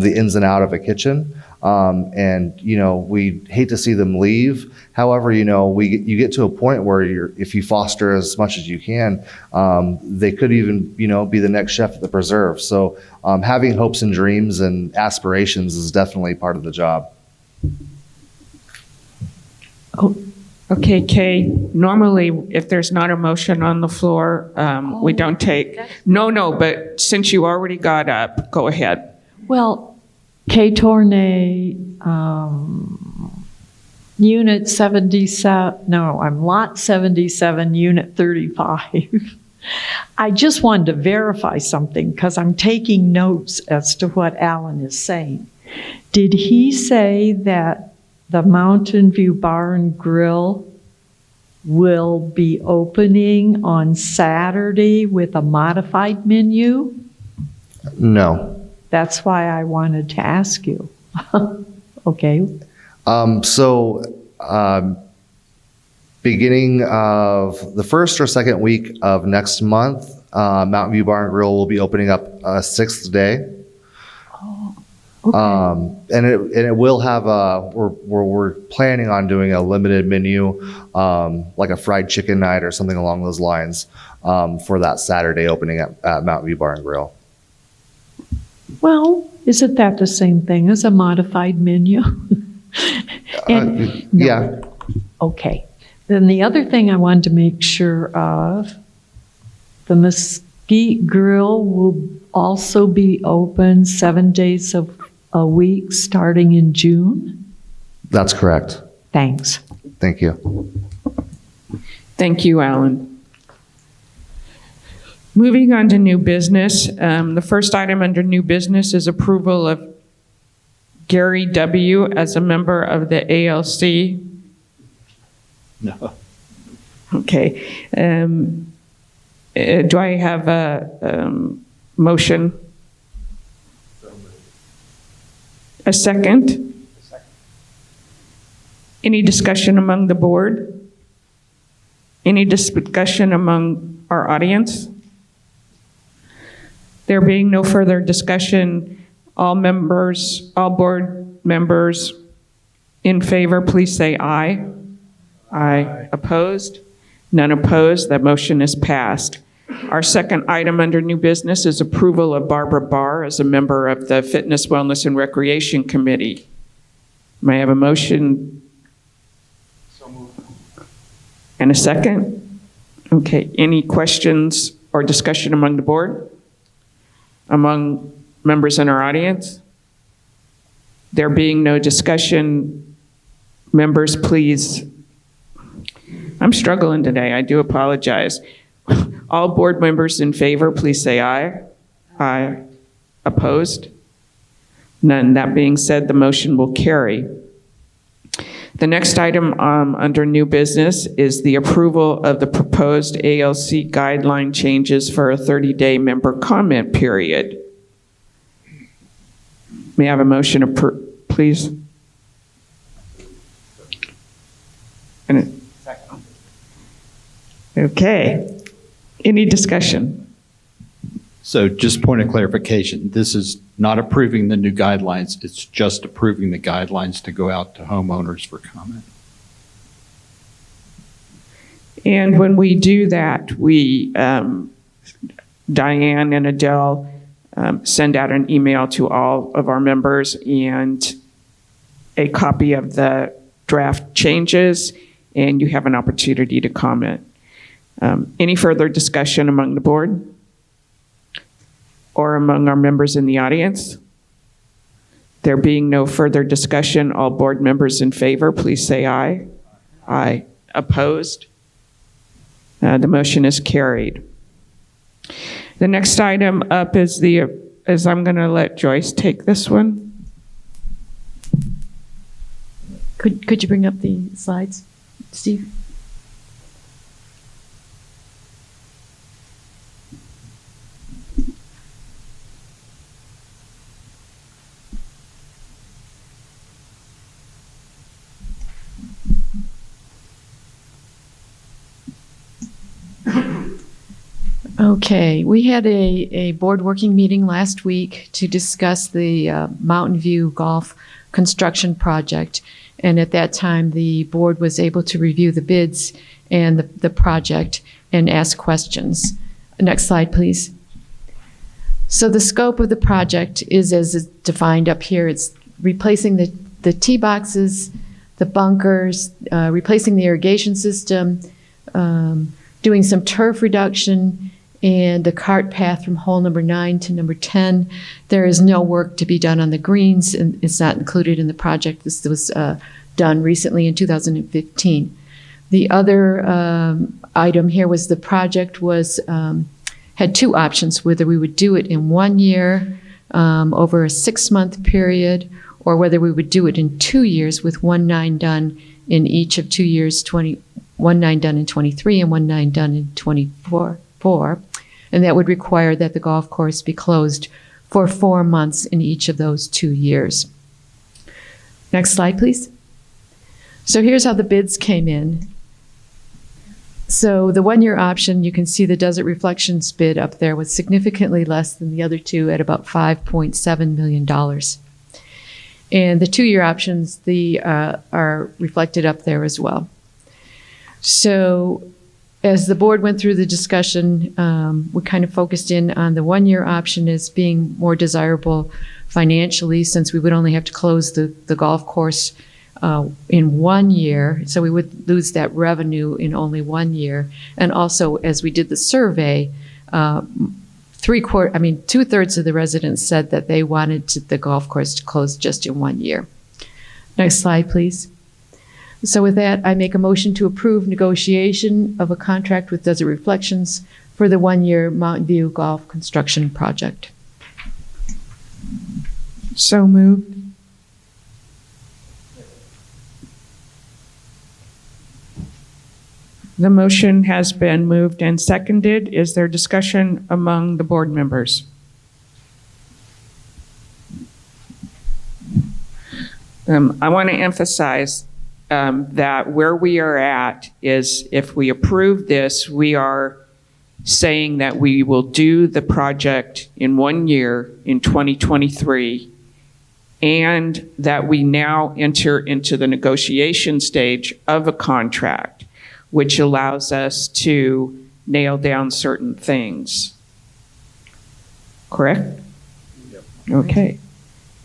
the ins and outs of a kitchen. And we hate to see them leave. However, you get to a point where if you foster as much as you can, they could even be the next chef at the preserve. So having hopes and dreams and aspirations is definitely part of the job. Oh, okay, Kay, normally if there's not a motion on the floor, we don't take, no, but since you already got up, go ahead. Well, Kay Tournay, Unit 77, no, I'm Lot 77, Unit 35. I just wanted to verify something because I'm taking notes as to what Alan is saying. Did he say that the Mountain View Bar and Grill will be opening on Saturday with a modified menu? No. That's why I wanted to ask you. Okay. Beginning of the first or second week of next month, Mountain View Bar and Grill will be opening up a 6th day. Okay. And it will have we're planning on doing a limited menu, like a fried chicken night or something along those lines, for that Saturday opening at Mountain View Bar and Grill. Well, isn't that the same thing as a modified menu? Yeah. Okay. Then the other thing I wanted to make sure of, the Mesquite Grill will also be open 7 days of a week starting in June? That's correct. Thanks. Thank you. Thank you, Alan. Moving on to new business, the first item under new business is approval of Gary W. as a member of the ALC. No. Okay. Do I have a motion? A second? Any discussion among the board? Any discussion among our audience? There being no further discussion, all board members in favor, please say aye. Aye. Opposed? None opposed. That motion is passed. Our second item under new business is approval of Barbara Barr as a member of the Fitness, Wellness, and Recreation Committee. May I have a motion? So moved. And a second? Okay. Any questions or discussion among the board? Among members in our audience? There being no discussion, members, please. I'm struggling today. I do apologize. All board members in favor, please say aye. Aye. Opposed? None. That being said, the motion will carry. The next item under new business is the approval of the proposed ALC guideline changes for a 30-day member comment period. May I have a motion, please? Second. Okay. Any discussion? So just point of clarification, this is not approving the new guidelines, it's just approving the guidelines to go out to homeowners for comment. And when we do that, we, Diane and Adele, send out an email to all of our members and a copy of the draft changes, and you have an opportunity to comment. Any further discussion among the board or among our members in the audience? There being no further discussion, all board members in favor, please say aye. Aye. Opposed? The motion is carried. The next item up is I'm going to let Joyce take this one. Could you bring up the slides, Steve? Okay, we had a board working meeting last week to discuss the MountainView Golf construction project. And at that time, the board was able to review the bids and the project and ask questions. Next slide, please. So the scope of the project is as defined up here. It's replacing the tee boxes, the bunkers, replacing the irrigation system, doing some turf reduction, and the cart path from hole number 9 to number 10. There is no work to be done on the greens, and it's not included in the project. This was done recently in 2015. The other item here was the project was had two options, whether we would do it in 1 year over a 6-month period, or whether we would do it in 2 years with 1/9 done in each of 2 years, 1/9 done in 23 and 1/9 done in 24. And that would require that the golf course be closed for 4 months in each of those 2 years. Next slide, please. So here's how the bids came in. So the 1-year option, you can see the Desert Reflections bid up there was significantly less than the other two at about $5.7 million. And the 2-year options, are reflected up there as well. So as the board went through the discussion, we kind of focused in on the 1-year option as being more desirable financially, since we would only have to close the golf course in 1 year. So we would lose that revenue in only 1 year. And also, as we did the survey, 2/3 of the residents said that they wanted the golf course to close just in 1 year. Next slide, please. So with that, I make a motion to approve negotiation of a contract with Desert Reflections for the 1-year Mountain View Golf construction project. So moved. The motion has been moved and seconded. Is there discussion among the board members? I want to emphasize that where we are at is, if we approve this, we are saying that we will do the project in 1 year in 2023, and that we now enter into the negotiation stage of a contract, which allows us to nail down certain things. Correct? Yep. Okay.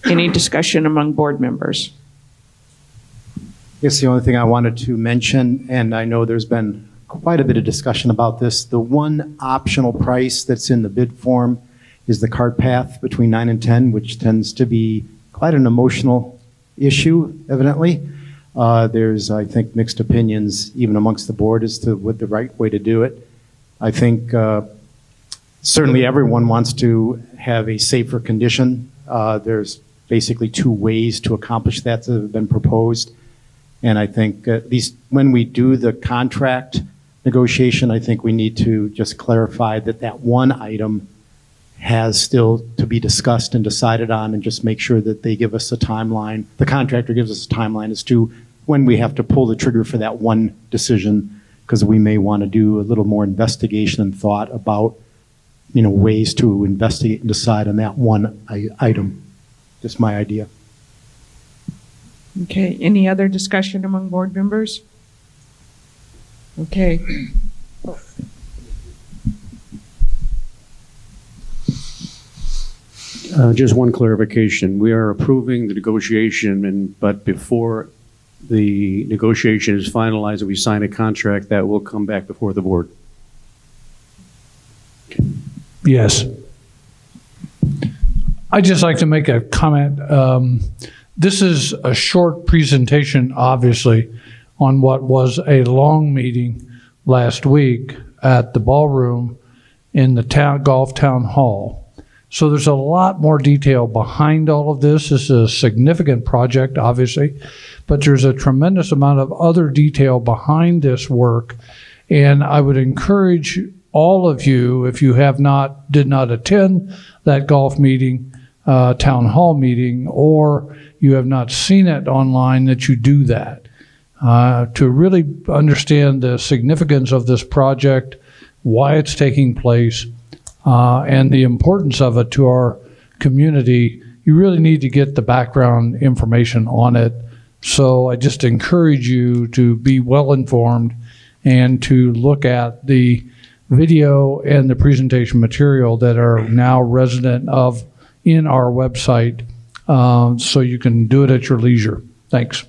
Any discussion among board members? I guess the only thing I wanted to mention, and I know there's been quite a bit of discussion about this, the one optional price that's in the bid form is the cart path between 9 and 10, which tends to be quite an emotional issue, evidently. There's, I think, mixed opinions even amongst the board as to what the right way to do it. I think certainly everyone wants to have a safer condition. There's basically 2 ways to accomplish that that have been proposed. And I think at least when we do the contract negotiation, I think we need to just clarify that that one item has still to be discussed and decided on, and just make sure that they give us a timeline. The contractor gives us a timeline as to when we have to pull the trigger for that one decision, because we may want to do a little more investigation and thought about, ways to investigate and decide on that one item. Just my idea. Okay, any other discussion among board members? Okay. Just one clarification. We are approving the negotiation, but before the negotiation is finalized and we sign a contract, that will come back before the board. Yes. I'd just like to make a comment. This is a short presentation, obviously, on what was a long meeting last week at the ballroom in the golf town hall. So there's a lot more detail behind all of this. This is a significant project, obviously, but there's a tremendous amount of other detail behind this work. And I would encourage all of you, if you did not attend that golf meeting, town hall meeting, or you have not seen it online, that you do that to really understand the significance of this project, why it's taking place, and the importance of it to our community. You really need to get the background information on it. So I just encourage you to be well informed and to look at the video and the presentation material that are now resident in our website, so you can do it at your leisure. Thanks.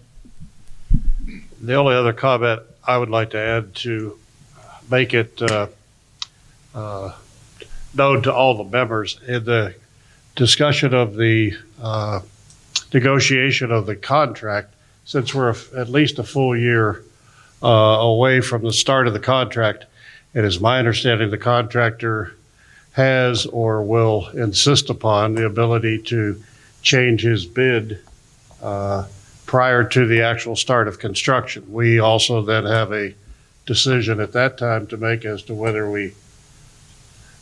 The only other comment I would like to add to make it known to all the members in the discussion of the negotiation of the contract, since we're at least a full year away from the start of the contract, it is my understanding the contractor has or will insist upon the ability to change his bid prior to the actual start of construction. We also then have a decision at that time to make as to whether we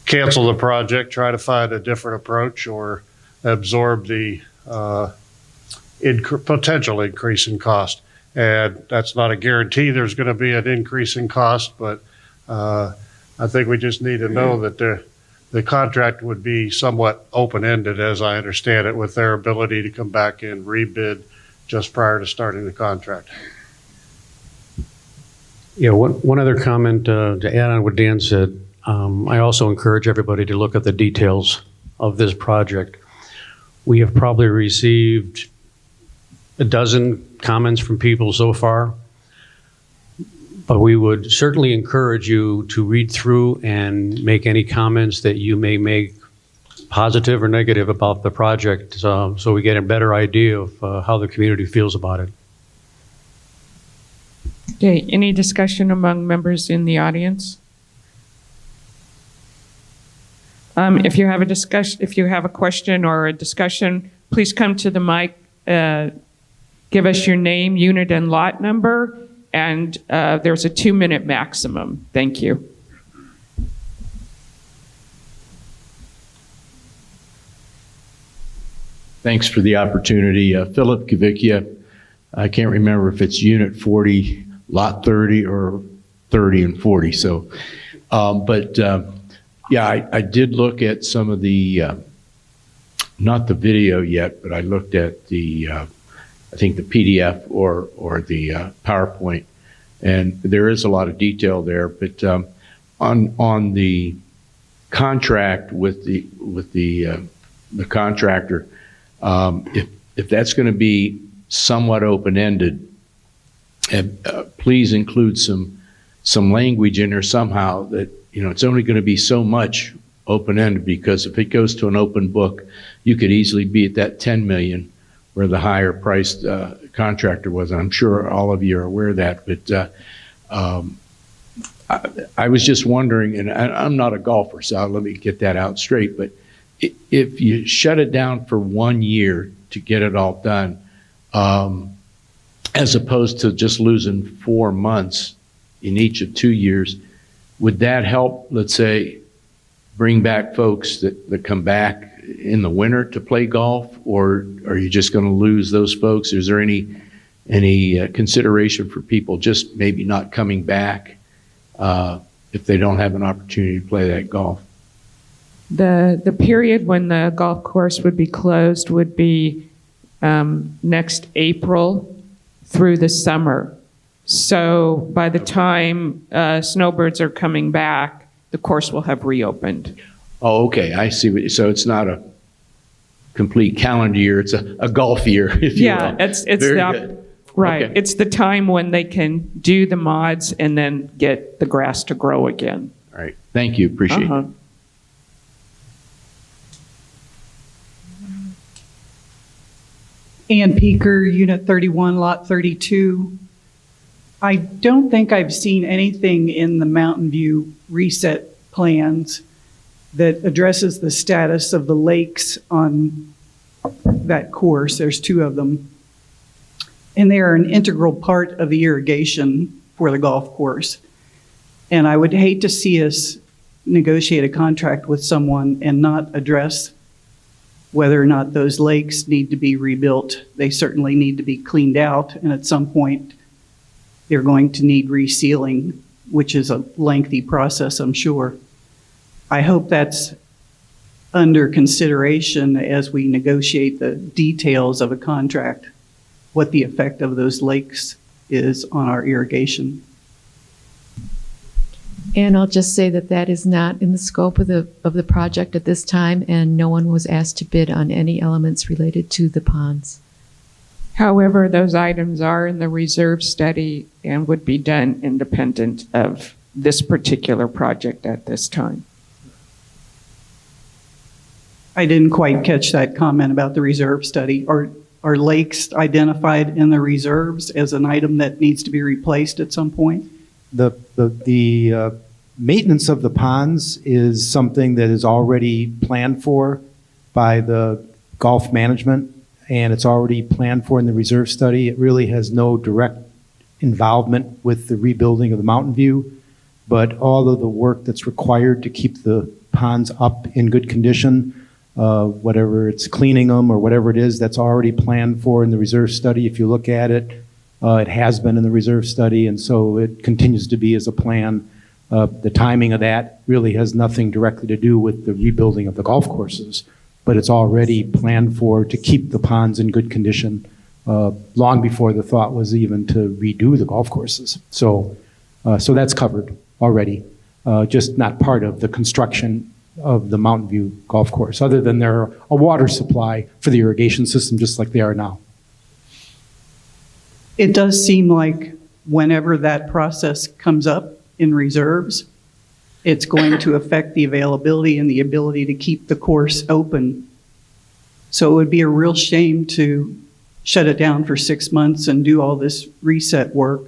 cancel the project, try to find a different approach, or absorb the potential increase in cost. And that's not a guarantee there's going to be an increase in cost, but I think we just need to know that the contract would be somewhat open-ended, as I understand it, with their ability to come back and rebid just prior to starting the contract. Yeah, one other comment to add on what Dan said. I also encourage everybody to look at the details of this project. We have probably received a dozen comments from people so far, but we would certainly encourage you to read through and make any comments that you may make, positive or negative, about the project, so we get a better idea of how the community feels about it. Okay, any discussion among members in the audience? If you have a question or a discussion, please come to the mic. Give us your name, unit, and lot number, and there's a 2-minute maximum. Thank you. Thanks for the opportunity. Philip Kavickia. I can't remember if it's unit 40, lot 30, or 30 and 40. So, yeah, I did look at some of the, not the video yet, but I looked at the, I think the PDF or the PowerPoint, and there is a lot of detail there. But on the contract with the contractor, if that's going to be somewhat open-ended, please include some language in there somehow that, you know, it's only going to be so much open-ended, because if it goes to an open book, you could easily be at that 10 million where the higher priced contractor was. And I'm sure all of you are aware of that, but I was just wondering, and I'm not a golfer, so let me get that out straight, but if you shut it down for 1 year to get it all done, as opposed to just losing 4 months in each of 2 years, would that help, let's say, bring back folks that come back in the winter to play golf, or are you just going to lose those folks? Is there any consideration for people just maybe not coming back if they don't have an opportunity to play that golf? The period when the golf course would be closed would be next April through the summer. So by the time snowbirds are coming back, the course will have reopened. Oh, okay, I see. So it's not a complete calendar year, it's a golf year, if you will. Yeah, it's Very the, good. right. Okay. It's the time when they can do the mods and then get the grass to grow again. All right, thank you, appreciate it. Uh-huh. Ann Peaker, Unit 31, Lot 32. I don't think I've seen anything in the Mountain View reset plans that addresses the status of the lakes on that course. There's 2 of them. And they are an integral part of the irrigation for the golf course. And I would hate to see us negotiate a contract with someone and not address whether or not those lakes need to be rebuilt. They certainly need to be cleaned out, and at some point, they're going to need resealing, which is a lengthy process, I'm sure. I hope that's under consideration as we negotiate the details of a contract, what the effect of those lakes is on our irrigation. And I'll just say that that is not in the scope of the project at this time, and no one was asked to bid on any elements related to the ponds. However, those items are in the reserve study and would be done independent of this particular project at this time. I didn't quite catch that comment about the reserve study. Are lakes identified in the reserves as an item that needs to be replaced at some point? The maintenance of the ponds is something that is already planned for by the golf management, and it's already planned for in the reserve study. It really has no direct involvement with the rebuilding of the Mountain View, but all of the work that's required to keep the ponds up in good condition, whatever it's cleaning them or whatever it is, that's already planned for in the reserve study. If you look at it, it has been in the reserve study, and so it continues to be as a plan. The timing of that really has nothing directly to do with the rebuilding of the golf courses, but it's already planned for to keep the ponds in good condition long before the thought was even to redo the golf courses. So that's covered already, just not part of the construction of the Mountain View Golf Course, other than they're a water supply for the irrigation system, just like they are now. It does seem like whenever that process comes up in reserves, it's going to affect the availability and the ability to keep the course open. So it would be a real shame to shut it down for 6 months and do all this reset work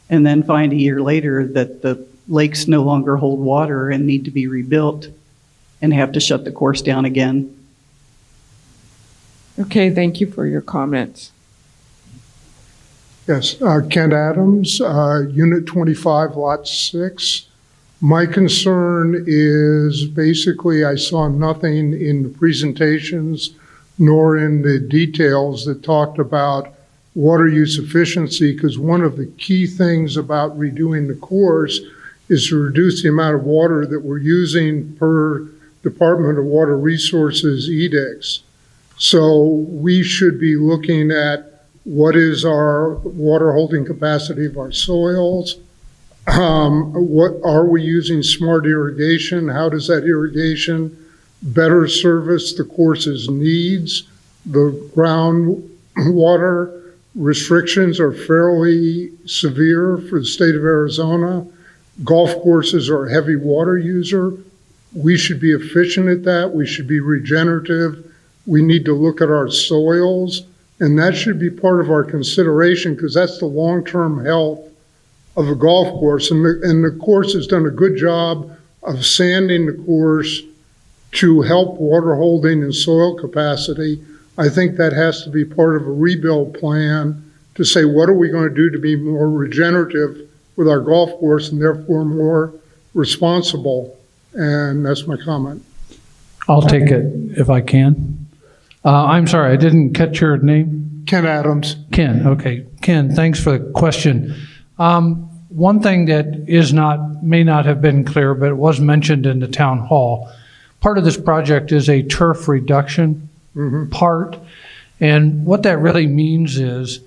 and then find a year later that the lakes no longer hold water and need to be rebuilt and have to shut the course down again. Okay, thank you for your comments. Yes, Kent Adams, Unit 25, Lot 6. My concern is basically I saw nothing in the presentations nor in the details that talked about water use efficiency, because one of the key things about redoing the course is to reduce the amount of water that we're using per Department of Water Resources edicts. So we should be looking at what is our water holding capacity of our soils? What are we using smart irrigation? How does that irrigation better service the course's needs? The groundwater restrictions are fairly severe for the state of Arizona. Golf courses are a heavy water user. We should be efficient at that. We should be regenerative. We need to look at our soils. And that should be part of our consideration, because that's the long-term health of a golf course. And the course has done a good job of sanding the course to help water holding and soil capacity. I think that has to be part of a rebuild plan to say, what are we going to do to be more regenerative with our golf course and therefore more responsible? And that's my comment. I'll take it if I can. I'm sorry, I didn't catch your name. Ken Adams. Ken, okay. Ken, thanks for the question. One thing that may not have been clear, but it was mentioned in the town hall, part of this project is a turf reduction part. And what that really means is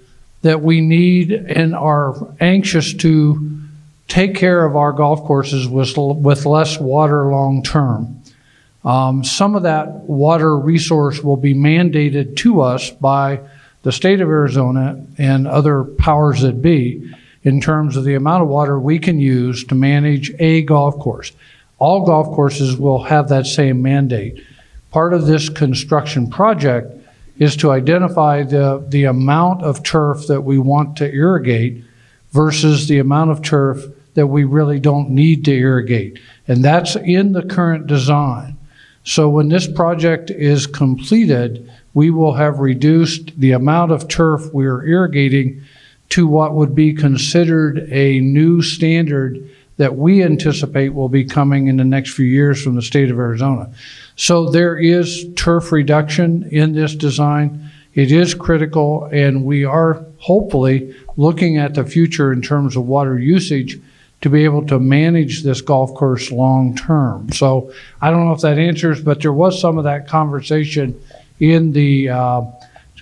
that we need and are anxious to take care of our golf courses with less water long term. Some of that water resource will be mandated to us by the state of Arizona and other powers that be in terms of the amount of water we can use to manage a golf course. All golf courses will have that same mandate. Part of this construction project is to identify the amount of turf that we want to irrigate versus the amount of turf that we really don't need to irrigate. And that's in the current design. So when this project is completed, we will have reduced the amount of turf we're irrigating to what would be considered a new standard that we anticipate will be coming in the next few years from the state of Arizona. So there is turf reduction in this design. It is critical, and we are hopefully looking at the future in terms of water usage to be able to manage this golf course long term. So I don't know if that answers, but there was some of that conversation in the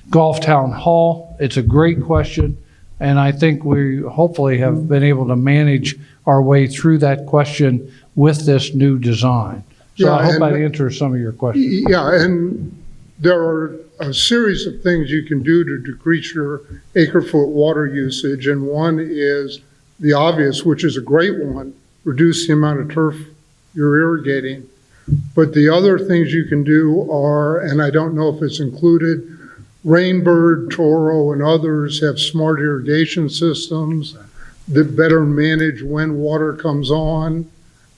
Golf Town Hall. It's a great question, and I think we hopefully have been able to manage our way through that question with this new design. So Yeah, I hope and- that answers some of your questions. Yeah, and there are a series of things you can do to decrease your acre-foot water usage, and one is the obvious, which is a great one, reduce the amount of turf you're irrigating. But the other things you can do are, and I don't know if it's included, Rainbird, Toro, and others have smart irrigation systems that better manage when water comes on.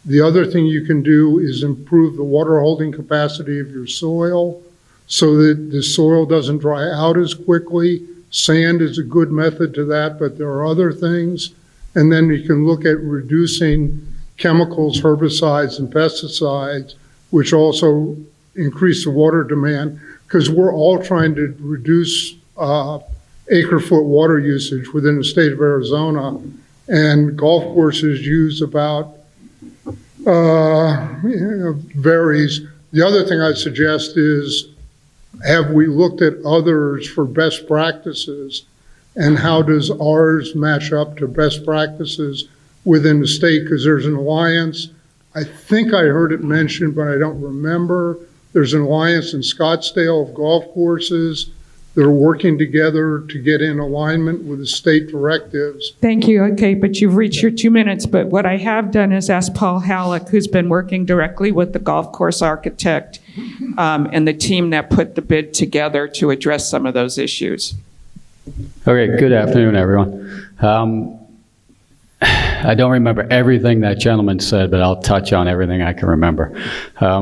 The other thing you can do is improve the water holding capacity of your soil so that the soil doesn't dry out as quickly. Sand is a good method to that, but there are other things. And then you can look at reducing chemicals, herbicides, and pesticides, which also increase the water demand, because we're all trying to reduce acre-foot water usage within the state of Arizona. And golf courses use about, varies. The other thing I'd suggest is, have we looked at others for best practices? And how does ours match up to best practices within the state? Because there's an alliance. I think I heard it mentioned, but I don't remember. There's an alliance in Scottsdale of golf courses that are working together to get in alignment with the state directives. Thank you. Okay, but you've reached your 2 minutes. But what I have done is ask Paul Halleck, who's been working directly with the golf course architect and the team that put the bid together to address some of those issues. Okay, good afternoon, everyone. I don't remember everything that gentleman said, but I'll touch on everything I can remember.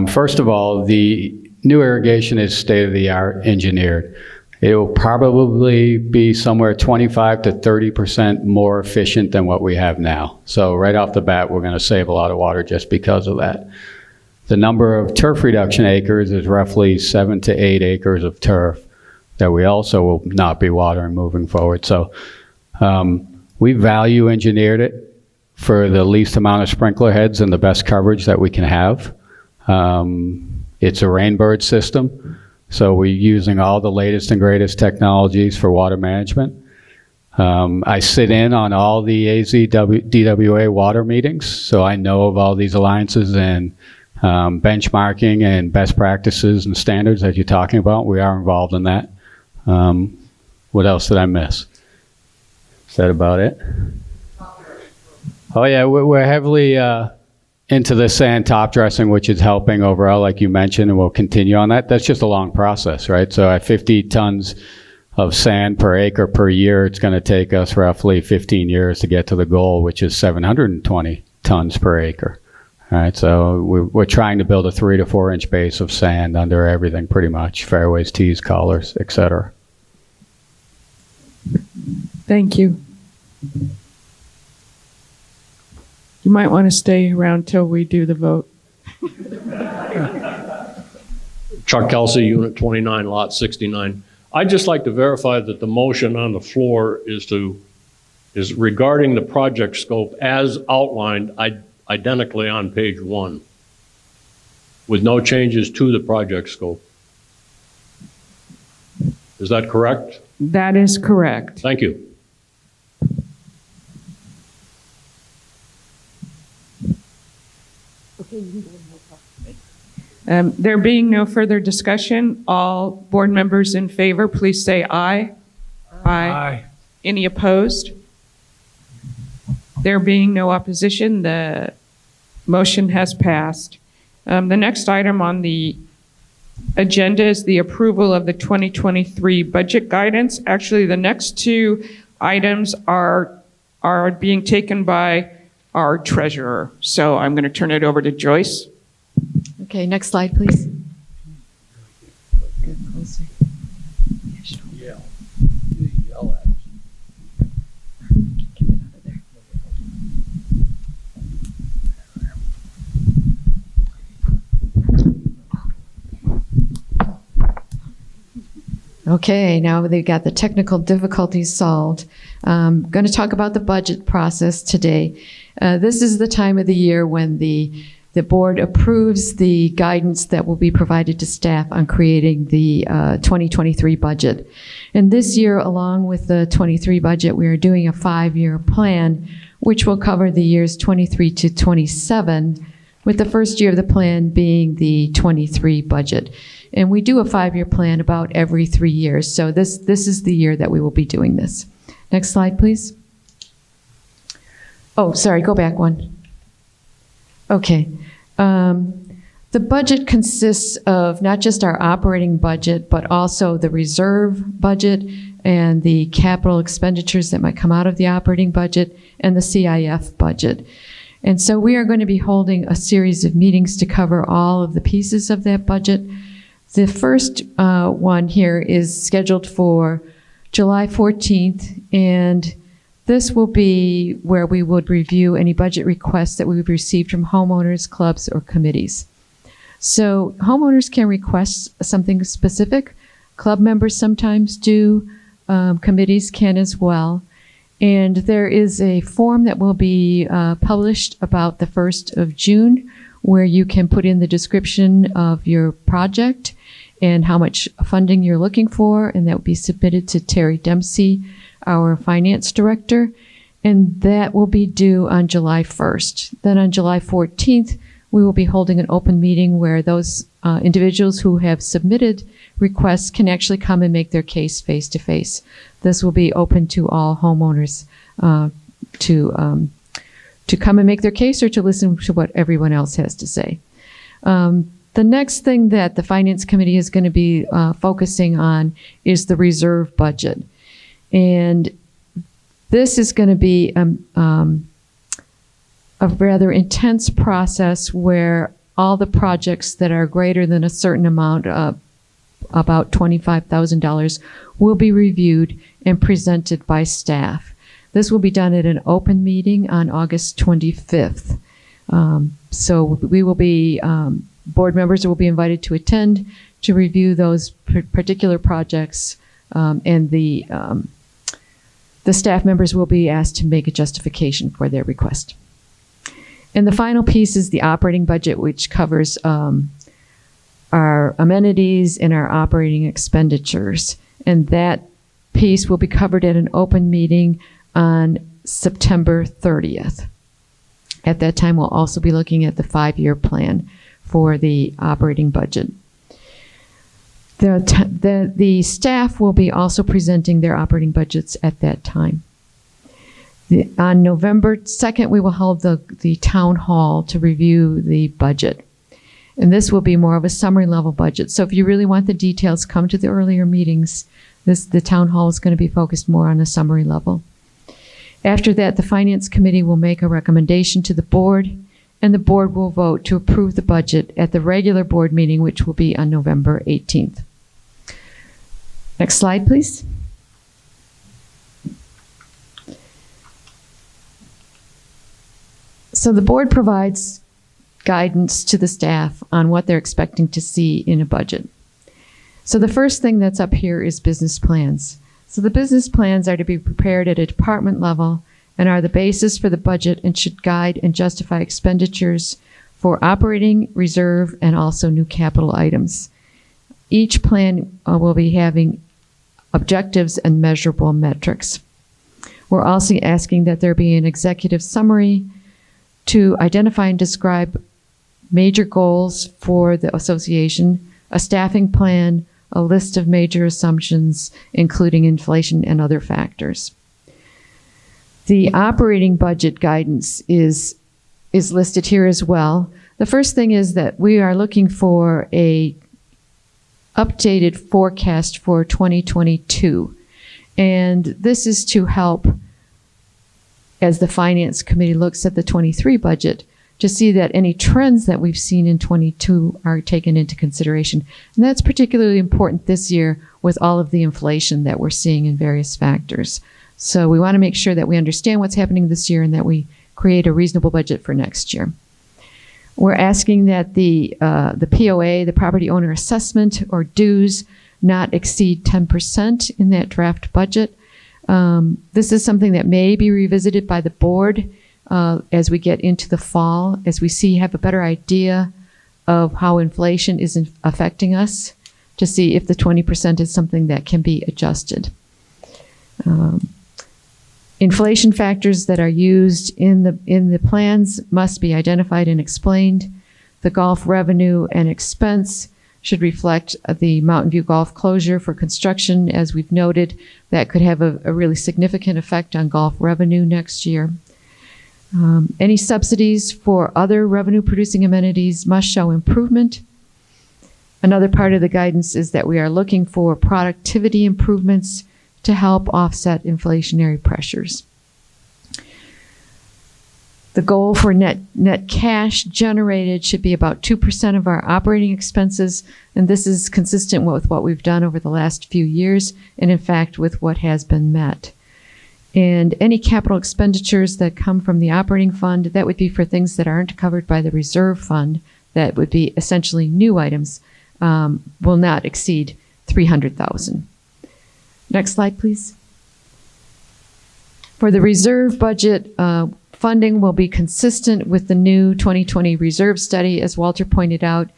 First of all, the new irrigation is state-of-the-art engineered. It will probably be somewhere 25 to 30% more efficient than what we have now. So right off the bat, we're going to save a lot of water just because of that. The number of turf reduction acres is roughly 7 to 8 acres of turf that we also will not be watering moving forward. So we value engineered it for the least amount of sprinkler heads and the best coverage that we can have. It's a Rainbird system, so we're using all the latest and greatest technologies for water management. I sit in on all the DWA water meetings, so I know of all these alliances and benchmarking and best practices and standards that you're talking about. We are involved in that. What else did I miss? Is that about it? Oh yeah, we're heavily into the sand top dressing, which is helping overall, like you mentioned, and we'll continue on that. That's just a long process, right? So at 50 tons of sand per acre per year, it's going to take us roughly 15 years to get to the goal, which is 720 tons per acre. All right, so we're trying to build a 3 to 4 inch base of sand under everything, pretty much, fairways, tees, collars, etc. Thank you. You might want to stay around till we do the vote. Chuck Kelsey, Unit 29, Lot 69. I'd just like to verify that the motion on the floor is regarding the project scope as outlined identically on page 1, with no changes to the project scope. Is that correct? That is correct. Thank you. There being no further discussion, all board members in favor, please say aye. Aye. Any opposed? There being no opposition, the motion has passed. The next item on the agenda is the approval of the 2023 budget guidance. Actually, the next two items are being taken by our treasurer. So I'm going to turn it over to Joyce. Okay, next slide, please. Get closer. Yell. You yell at us. Get it out of there. Okay, now they've got the technical difficulties solved. I'm going to talk about the budget process today. This is the time of the year when the board approves the guidance that will be provided to staff on creating the 2023 budget. And this year, along with the 23 budget, we are doing a 5-year plan, which will cover the years 23 to 27, with the first year of the plan being the 23 budget. And we do a 5-year plan about every 3 years. So this is the year that we will be doing this. Next slide, please. Oh, sorry, go back one. Okay. The budget consists of not just our operating budget, but also the reserve budget and the capital expenditures that might come out of the operating budget and the CIF budget. And so we are going to be holding a series of meetings to cover all of the pieces of that budget. The first one here is scheduled for July 14th, and this will be where we would review any budget requests that we would receive from homeowners, clubs, or committees. So homeowners can request something specific. Club members sometimes do. Committees can as well. And there is a form that will be published about the 1st of June where you can put in the description of your project and how much funding you're looking for, and that will be submitted to Terry Dempsey, our finance director, and that will be due on July 1st. Then on July 14th, we will be holding an open meeting where those individuals who have submitted requests can actually come and make their case face to face. This will be open to all homeowners to come and make their case or to listen to what everyone else has to say. The next thing that the Finance Committee is going to be focusing on is the reserve budget. And this is going to be a rather intense process where all the projects that are greater than a certain amount, about $25,000, will be reviewed and presented by staff. This will be done at an open meeting on August 25th. So we will be, board members will be invited to attend to review those particular projects, and the staff members will be asked to make a justification for their request. And the final piece is the operating budget, which covers our amenities and our operating expenditures. And that piece will be covered at an open meeting on September 30th. At that time, we'll also be looking at the 5-year plan for the operating budget. The staff will be also presenting their operating budgets at that time. On November 2nd, we will hold the town hall to review the budget. And this will be more of a summary level budget. So if you really want the details, come to the earlier meetings. The town hall is going to be focused more on the summary level. After that, the Finance Committee will make a recommendation to the board, and the board will vote to approve the budget at the regular board meeting, which will be on November 18th. Next slide, please. So the board provides guidance to the staff on what they're expecting to see in a budget. So the first thing that's up here is business plans. So the business plans are to be prepared at a department level and are the basis for the budget and should guide and justify expenditures for operating, reserve, and also new capital items. Each plan will be having objectives and measurable metrics. We're also asking that there be an executive summary to identify and describe major goals for the association, a staffing plan, a list of major assumptions, including inflation and other factors. The operating budget guidance is listed here as well. The first thing is that we are looking for a updated forecast for 2022. And this is to help, as the Finance Committee looks at the 23 budget, to see that any trends that we've seen in 22 are taken into consideration. And that's particularly important this year with all of the inflation that we're seeing in various factors. So we want to make sure that we understand what's happening this year and that we create a reasonable budget for next year. We're asking that the POA, the property owner assessment or dues, not exceed 10% in that draft budget. This is something that may be revisited by the board as we get into the fall, as we have a better idea of how inflation is affecting us, to see if the 20% is something that can be adjusted. Inflation factors that are used in the plans must be identified and explained. The golf revenue and expense should reflect the Mountain View Golf closure for construction. As we've noted, that could have a really significant effect on golf revenue next year. Any subsidies for other revenue-producing amenities must show improvement. Another part of the guidance is that we are looking for productivity improvements to help offset inflationary pressures. The goal for net cash generated should be about 2% of our operating expenses, and this is consistent with what we've done over the last few years, and in fact with what has been met. And any capital expenditures that come from the operating fund, that would be for things that aren't covered by the reserve fund, that would be essentially new items, will not exceed $300,000. Next slide, please. For the reserve budget, funding will be consistent with the new 2020 reserve study. As Walter pointed out,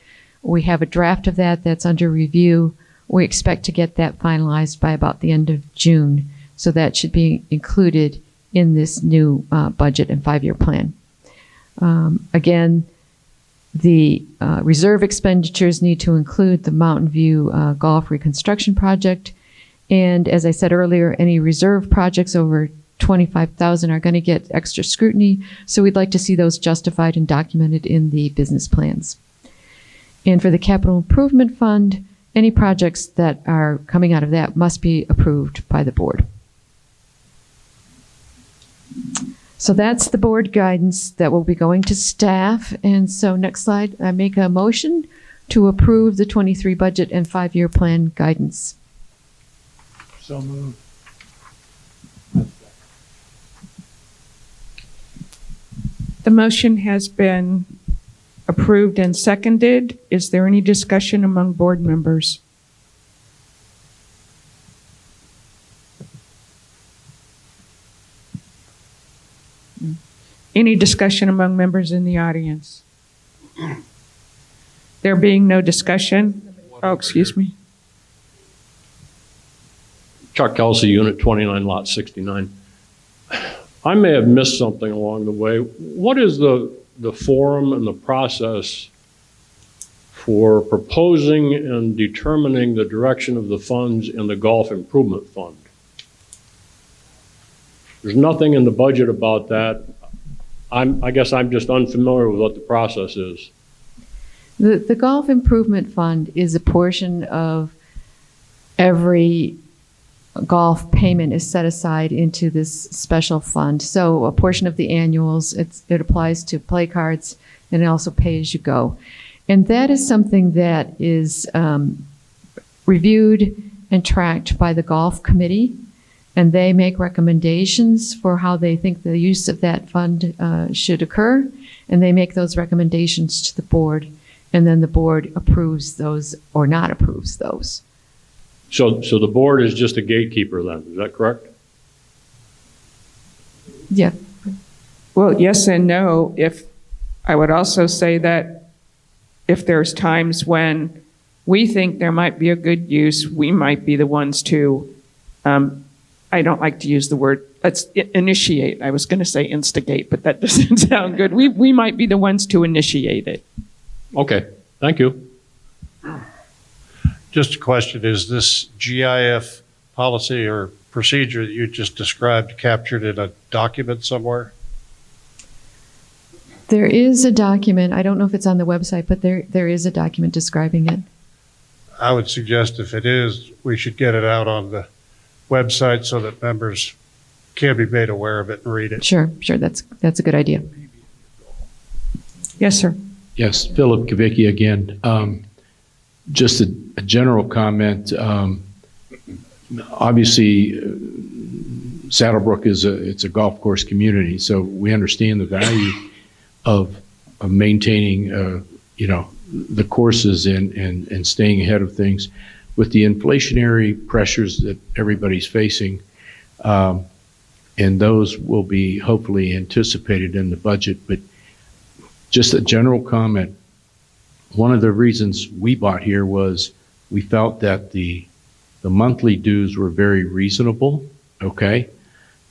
we have a draft of that that's under review. We expect to get that finalized by about the end of June. So that should be included in this new budget and 5-year plan. Again, the reserve expenditures need to include the Mountain View Golf Reconstruction Project. And as I said earlier, any reserve projects over $25,000 are going to get extra scrutiny. So we'd like to see those justified and documented in the business plans. And for the Capital Improvement Fund, any projects that are coming out of that must be approved by the board. So that's the board guidance that will be going to staff. And so next slide, I make a motion to approve the 23 budget and 5-year plan guidance. So moved. The motion has been approved and seconded. Is there any discussion among board members? Any discussion among members in the audience? There being no discussion? Oh, excuse me. Chuck Kelsey, Unit 29, Lot 69. I may have missed something along the way. What is the forum and the process for proposing and determining the direction of the funds in the Golf Improvement Fund? There's nothing in the budget about that. I guess I'm just unfamiliar with what the process is. The Golf Improvement Fund is a portion of every golf payment is set aside into this special fund. So a portion of the annuals, it applies to play cards, and it also pay as you go. And that is something that is reviewed and tracked by the golf committee, and they make recommendations for how they think the use of that fund should occur, and they make those recommendations to the board, and then the board approves those or not approves those. So the board is just a gatekeeper then, is that correct? Yeah. Well, yes and no. If I would also say that if there's times when we think there might be a good use, we might be the ones to, I don't like to use the word, let's initiate. I was going to say instigate, but that doesn't sound good. We might be the ones to initiate it. Okay, thank you. Just a question, is this GIF policy or procedure that you just described captured in a document somewhere? There is a document, I don't know if it's on the website, but there is a document describing it. I would suggest if it is, we should get it out on the website so that members can be made aware of it and read it. Sure, that's a good idea. Yes, sir. Yes, Philip Kavicki again. Just a general comment. Obviously, SaddleBrooke it's a golf course community, so we understand the value of maintaining, the courses and staying ahead of things. With the inflationary pressures that everybody's facing, and those will be hopefully anticipated in the budget, but just a general comment. One of the reasons we bought here was we felt that the monthly dues were very reasonable, okay?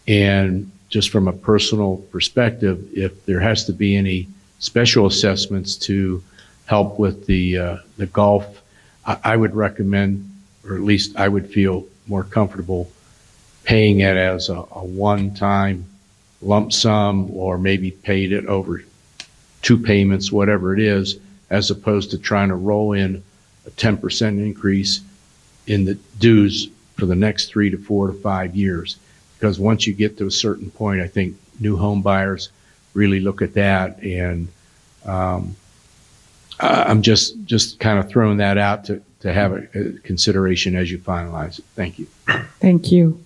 And just from a personal perspective, if there has to be any special assessments to help with the golf, I would recommend, or at least I would feel more comfortable paying it as a one-time lump sum, or maybe paid it over 2 payments, whatever it is, as opposed to trying to roll in a 10% increase in the dues for the next 3 to 4 to 5 years. Because once you get to a certain point, I think new home buyers really look at that, and I'm just kind of throwing that out to have a consideration as you finalize it. Thank you. Thank you.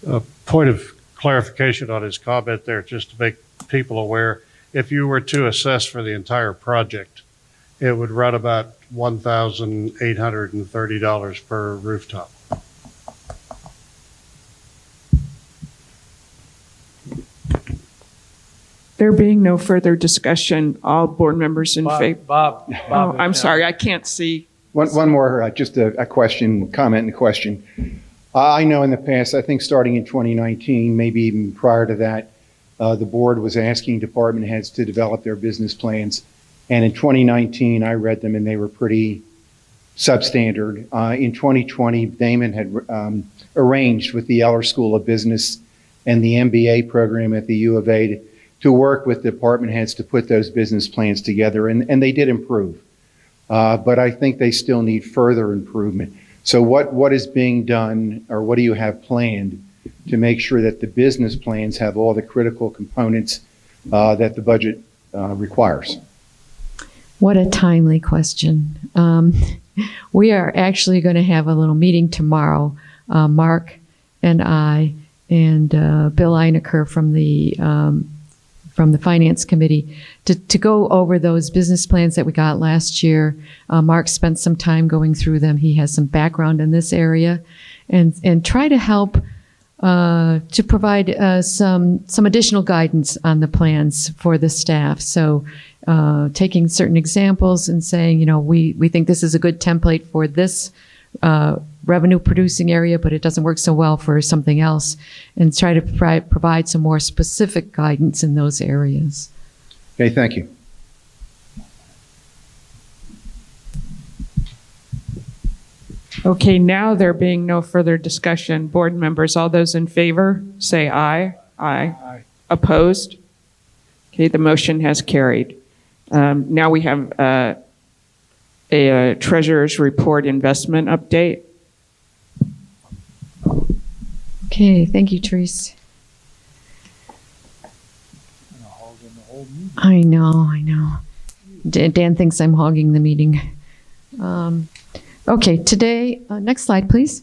A point of clarification on his comment there, just to make people aware. If you were to assess for the entire project, it would run about $1,830 per rooftop. There being no further discussion, all board members in favor. Bob. Oh, I'm sorry, I can't see. One more, just a question, comment and question. I know in the past, I think starting in 2019, maybe even prior to that, the board was asking department heads to develop their business plans. And in 2019, I read them and they were pretty substandard. In 2020, Damon had arranged with the Eller School of Business and the MBA program at the U of A to work with department heads to put those business plans together. And they did improve. But I think they still need further improvement. So what is being done, or what do you have planned to make sure that the business plans have all the critical components that the budget requires? What a timely question. We are actually going to have a little meeting tomorrow, Mark and I and Bill Eineker from the Finance Committee to go over those business plans that we got last year. Mark spent some time going through them. He has some background in this area, and try to help to provide some additional guidance on the plans for the staff. So taking certain examples and saying, we think this is a good template for this revenue producing area, but it doesn't work so well for something else, and try to provide some more specific guidance in those areas. Okay, thank you. Okay, now there being no further discussion, board members, all those in favor, say aye. Aye. Opposed? Okay, the motion has carried. Now we have a treasurer's report investment update. Okay, thank you, Therese. I know. Dan thinks I'm hogging the meeting. Okay, today, next slide, please.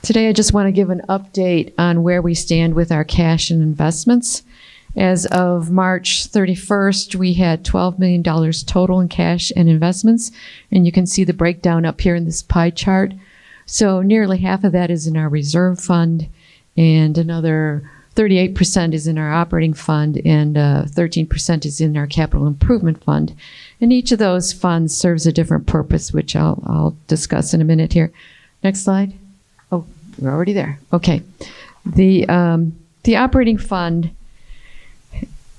Today, I just want to give an update on where we stand with our cash and investments. As of March 31st, we had $12 million total in cash and investments, and you can see the breakdown up here in this pie chart. So nearly half of that is in our reserve fund, and another 38% is in our operating fund, and 13% is in our capital improvement fund. And each of those funds serves a different purpose, which I'll discuss in a minute here. Next slide. Oh, we're already there. Okay. The operating fund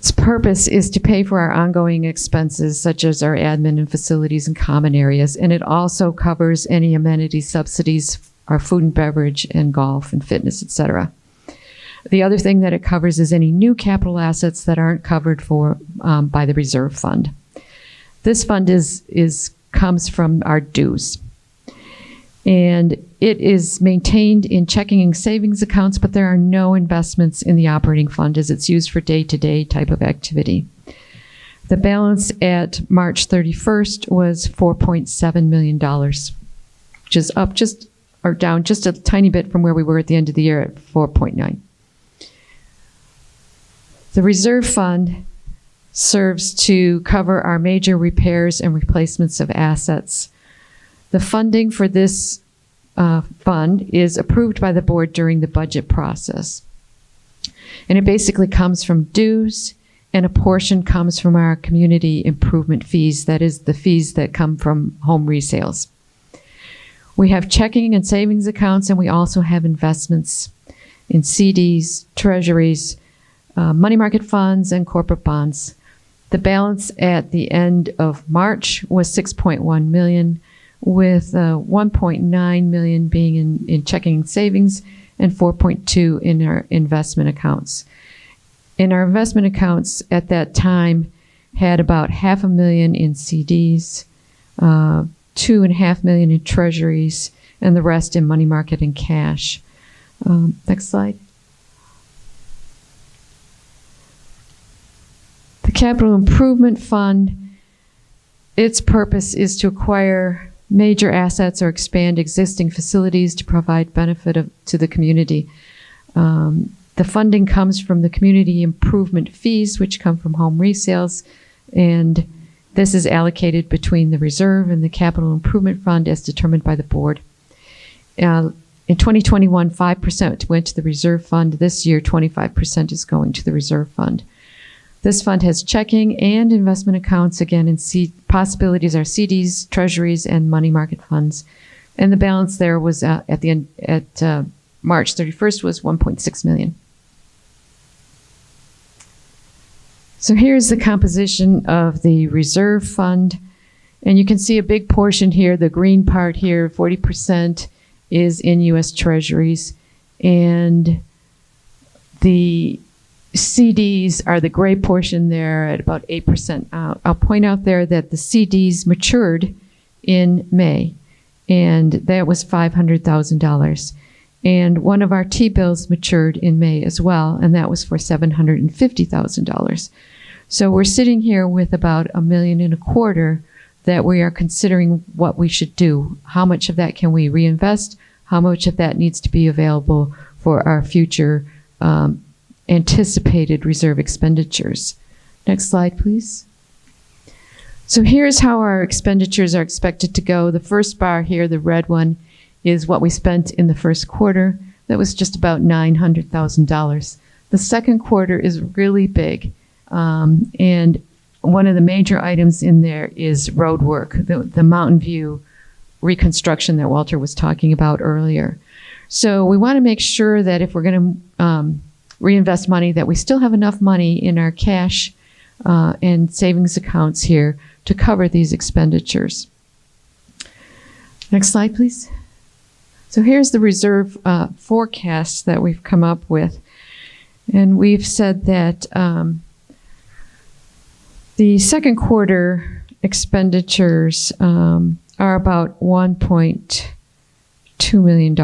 Its purpose is to pay for our ongoing expenses, such as our admin and facilities and common areas, and it also covers any amenity subsidies, our food and beverage and golf and fitness, etc. The other thing that it covers is any new capital assets that aren't covered for by the reserve fund. This fund comes from our dues. And it is maintained in checking and savings accounts, but there are no investments in the operating fund as it's used for day-to-day type of activity. The balance at March 31st was $4.7 million, which is up down just a tiny bit from where we were at the end of the year at 4.9. The reserve fund serves to cover our major repairs and replacements of assets. The funding for this fund is approved by the board during the budget process. And it basically comes from dues, and a portion comes from our community improvement fees, that is the fees that come from home resales. We have checking and savings accounts, and we also have investments in CDs, treasuries, money market funds, and corporate bonds. The balance at the end of March was $6.1 million, with $1.9 million being in checking and savings and $4.2 million in our investment accounts. And our investment accounts at that time had about $500,000 in CDs, $2.5 million in treasuries, and the rest in money market and cash. Next slide. The Capital Improvement Fund, its purpose is to acquire major assets or expand existing facilities to provide benefit to the community. The funding comes from the community improvement fees, which come from home resales, and this is allocated between the reserve and the Capital Improvement Fund as determined by the board. In 2021, 5% went to the reserve fund. This year, 25% is going to the reserve fund. This fund has checking and investment accounts, again, and possibilities are CDs, treasuries, and money market funds. And the balance there was at March 31st was $1.6 million. So here's the composition of the reserve fund. And you can see a big portion here, the green part here, 40% is in U.S. Treasuries. And the CDs are the gray portion there at about 8%. I'll point out there that the CDs matured in May, and that was $500,000. And one of our T-bills matured in May as well, and that was for $750,000. So we're sitting here with about $1.25 million that we are considering what we should do. How much of that can we reinvest? How much of that needs to be available for our future anticipated reserve expenditures? Next slide, please. So here's how our expenditures are expected to go. The first bar here, the red one, is what we spent in the first quarter. That was just about $900,000. The second quarter is really big. And one of the major items in there is road work, the Mountain View reconstruction that Walter was talking about earlier. So we want to make sure that if we're going to reinvest money, that we still have enough money in our cash and savings accounts here to cover these expenditures. Next slide, please. So here's the reserve forecast that we've come up with. And we've said that the second quarter expenditures are about $1.2 million.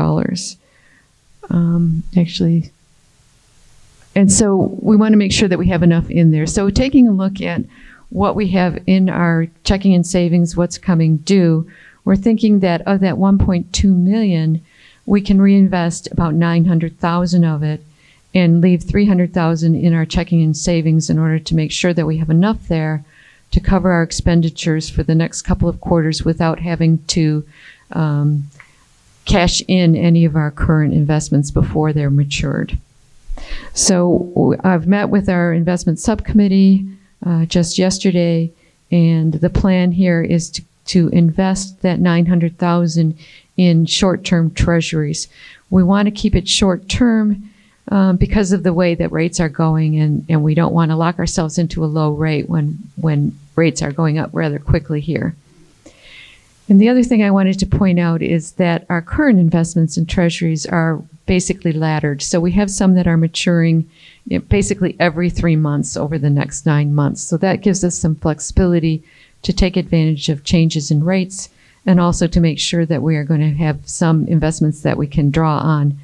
Actually, and so we want to make sure that we have enough in there. So taking a look at what we have in our checking and savings, what's coming due, we're thinking that of that $1.2 million, we can reinvest about $900,000 of it and leave $300,000 in our checking and savings in order to make sure that we have enough there to cover our expenditures for the next couple of quarters without having to cash in any of our current investments before they're matured. So I've met with our investment subcommittee just yesterday, and the plan here is to invest that $900,000 in short-term treasuries. We want to keep it short-term because of the way that rates are going, and we don't want to lock ourselves into a low rate when rates are going up rather quickly here. And the other thing I wanted to point out is that our current investments in treasuries are basically laddered. So we have some that are maturing basically every 3 months over the next 9 months. So that gives us some flexibility to take advantage of changes in rates, and also to make sure that we are going to have some investments that we can draw on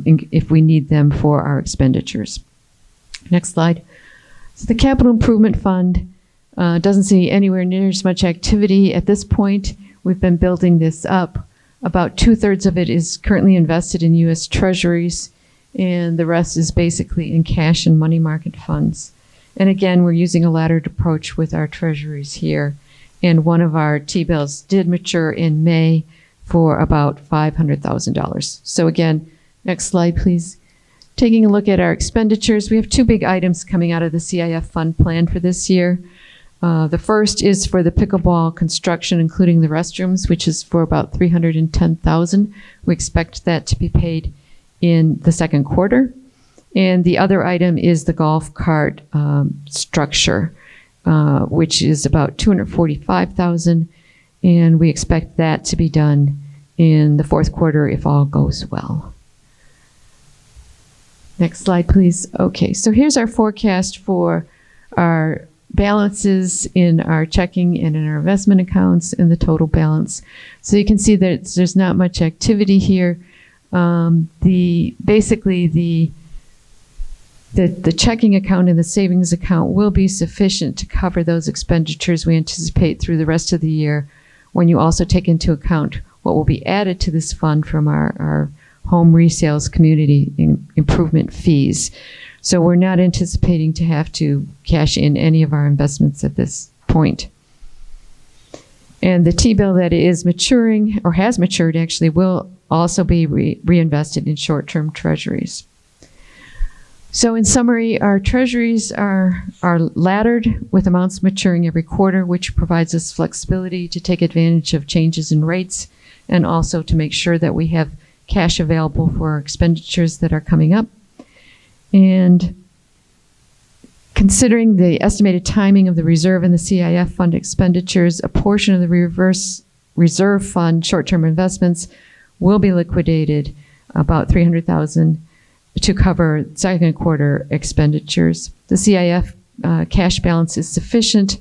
if we need them for our expenditures. Next slide. So the Capital Improvement Fund doesn't see anywhere near as much activity at this point. We've been building this up. About 2/3 of it is currently invested in U.S. Treasuries, and the rest is basically in cash and money market funds. And again, we're using a laddered approach with our treasuries here. And one of our T-bills did mature in May for about $500,000. So again, next slide, please. Taking a look at our expenditures, we have 2 big items coming out of the CIF fund plan for this year. The first is for the pickleball construction, including the restrooms, which is for about $310,000. We expect that to be paid in the second quarter. And the other item is the golf cart structure, which is about $245,000, and we expect that to be done in the fourth quarter if all goes well. Next slide, please. Okay, so here's our forecast for our balances in our checking and in our investment accounts and the total balance. So you can see that there's not much activity here. Basically the checking account and the savings account will be sufficient to cover those expenditures we anticipate through the rest of the year, when you also take into account what will be added to this fund from our home resales community improvement fees. So we're not anticipating to have to cash in any of our investments at this point. And the T-bill that is maturing, or has matured actually, will also be reinvested in short-term treasuries. So in summary, our treasuries are laddered with amounts maturing every quarter, which provides us flexibility to take advantage of changes in rates, and also to make sure that we have cash available for our expenditures that are coming up. And considering the estimated timing of the reserve and the CIF fund expenditures, a portion of the reserve fund short-term investments will be liquidated, about $300,000, to cover second quarter expenditures. The CIF cash balance is sufficient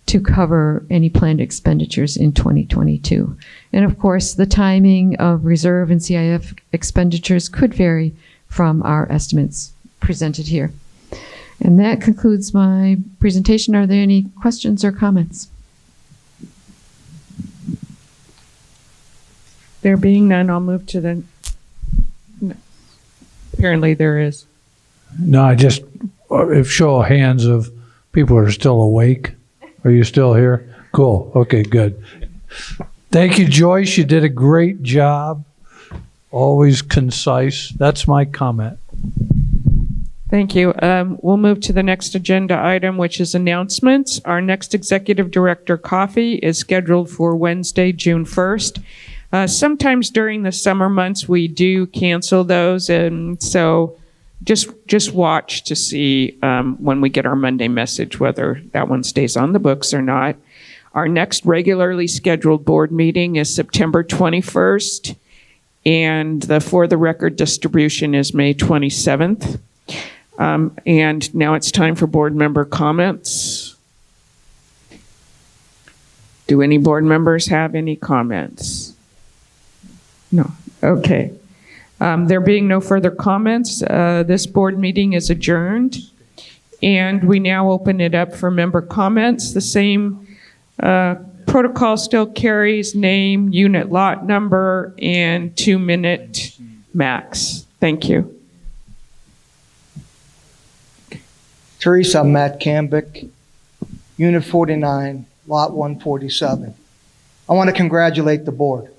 to cover any planned expenditures in 2022. And of course, the timing of reserve and CIF expenditures could vary from our estimates presented here. And that concludes my presentation. Are there any questions or comments? There being none, I'll move to the... No. Apparently there is. No, I just, if show of hands of people are still awake. Are you still here? Cool. Okay, good. Thank you, Joyce. You did a great job. Always concise. That's my comment. Thank you. We'll move to the next agenda item, which is announcements. Our next executive director coffee is scheduled for Wednesday, June 1st. Sometimes during the summer months, we do cancel those, and so just watch to see when we get our Monday message whether that one stays on the books or not. Our next regularly scheduled board meeting is September 21st, and the for the record distribution is May 27th. And now it's time for board member comments. Do any board members have any comments? No. Okay. There being no further comments, this board meeting is adjourned. And we now open it up for member comments. The same protocol still carries: name, unit lot number, and 2-minute max. Thank you. Teresa, Matt Cambick, Unit 49, Lot 147. I want to congratulate the board.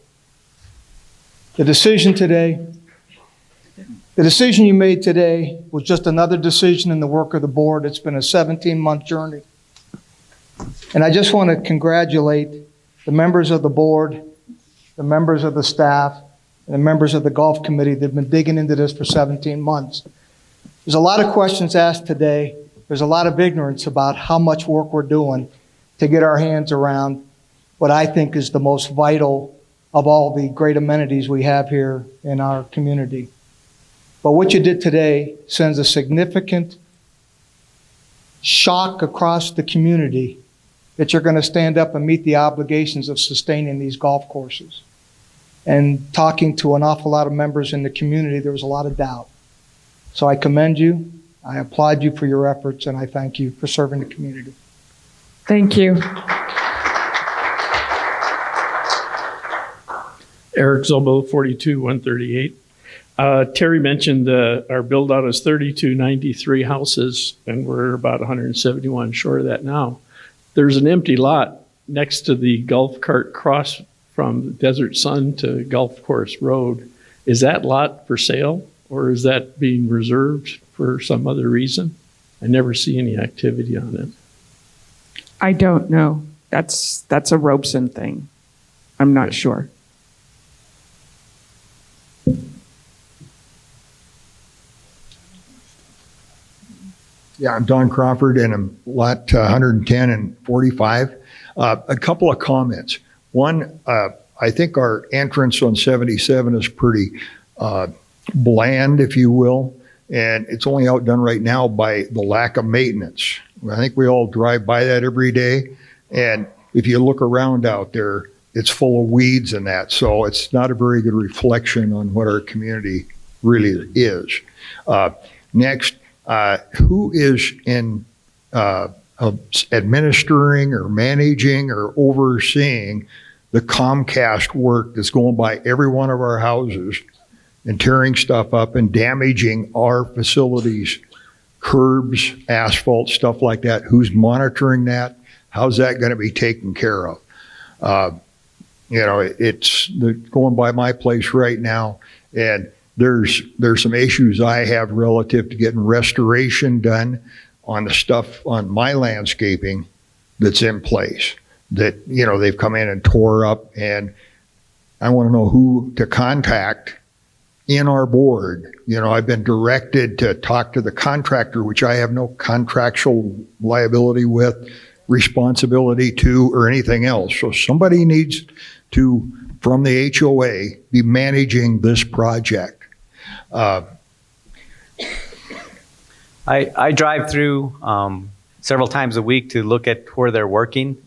The decision you made today was just another decision in the work of the board. It's been a 17-month journey. And I just want to congratulate the members of the board, the members of the staff, and the members of the golf committee that have been digging into this for 17 months. There's a lot of questions asked today. There's a lot of ignorance about how much work we're doing to get our hands around what I think is the most vital of all the great amenities we have here in our community. But what you did today sends a significant shock across the community that you're going to stand up and meet the obligations of sustaining these golf courses. And talking to an awful lot of members in the community, there was a lot of doubt. So I commend you, I applaud you for your efforts, and I thank you for serving the community. Thank you. Eric Zobel, 42-138. Terry mentioned our build out is 3293 houses, and we're about 171 short of that now. There's an empty lot next to the golf cart cross from Desert Sun to Golf Course Road. Is that lot for sale, or is that being reserved for some other reason? I never see any activity on it. I don't know. That's a Robeson thing. I'm not sure. Yeah, I'm Don Crawford, and I'm lot 110 and 45. A couple of comments. One, I think our entrance on 77 is pretty bland, if you will, and it's only outdone right now by the lack of maintenance. I think we all drive by that every day, and if you look around out there, it's full of weeds and that, so it's not a very good reflection on what our community really is. Next, who is in administering or managing or overseeing the Comcast work that's going by every one of our houses and tearing stuff up and damaging our facilities, curbs, asphalt, stuff like that? Who's monitoring that? How's that going to be taken care of? It's going by my place right now, and there's some issues I have relative to getting restoration done on the stuff on my landscaping that's in place that, they've come in and tore up, and I want to know who to contact in our board. I've been directed to talk to the contractor, which I have no contractual liability with, responsibility to, or anything else. So somebody needs to, from the HOA, be managing this project. I drive through several times a week to look at where they're working.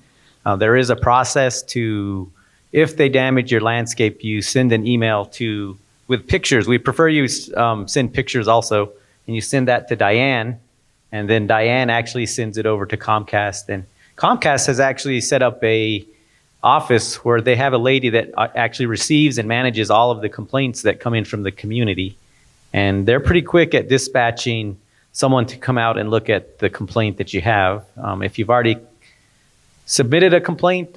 There is a process to, if they damage your landscape, you send an email with pictures. We prefer you send pictures also, and you send that to Diane, and then Diane actually sends it over to Comcast. And Comcast has actually set up a office where they have a lady that actually receives and manages all of the complaints that come in from the community. And they're pretty quick at dispatching someone to come out and look at the complaint that you have. If you've already submitted a complaint,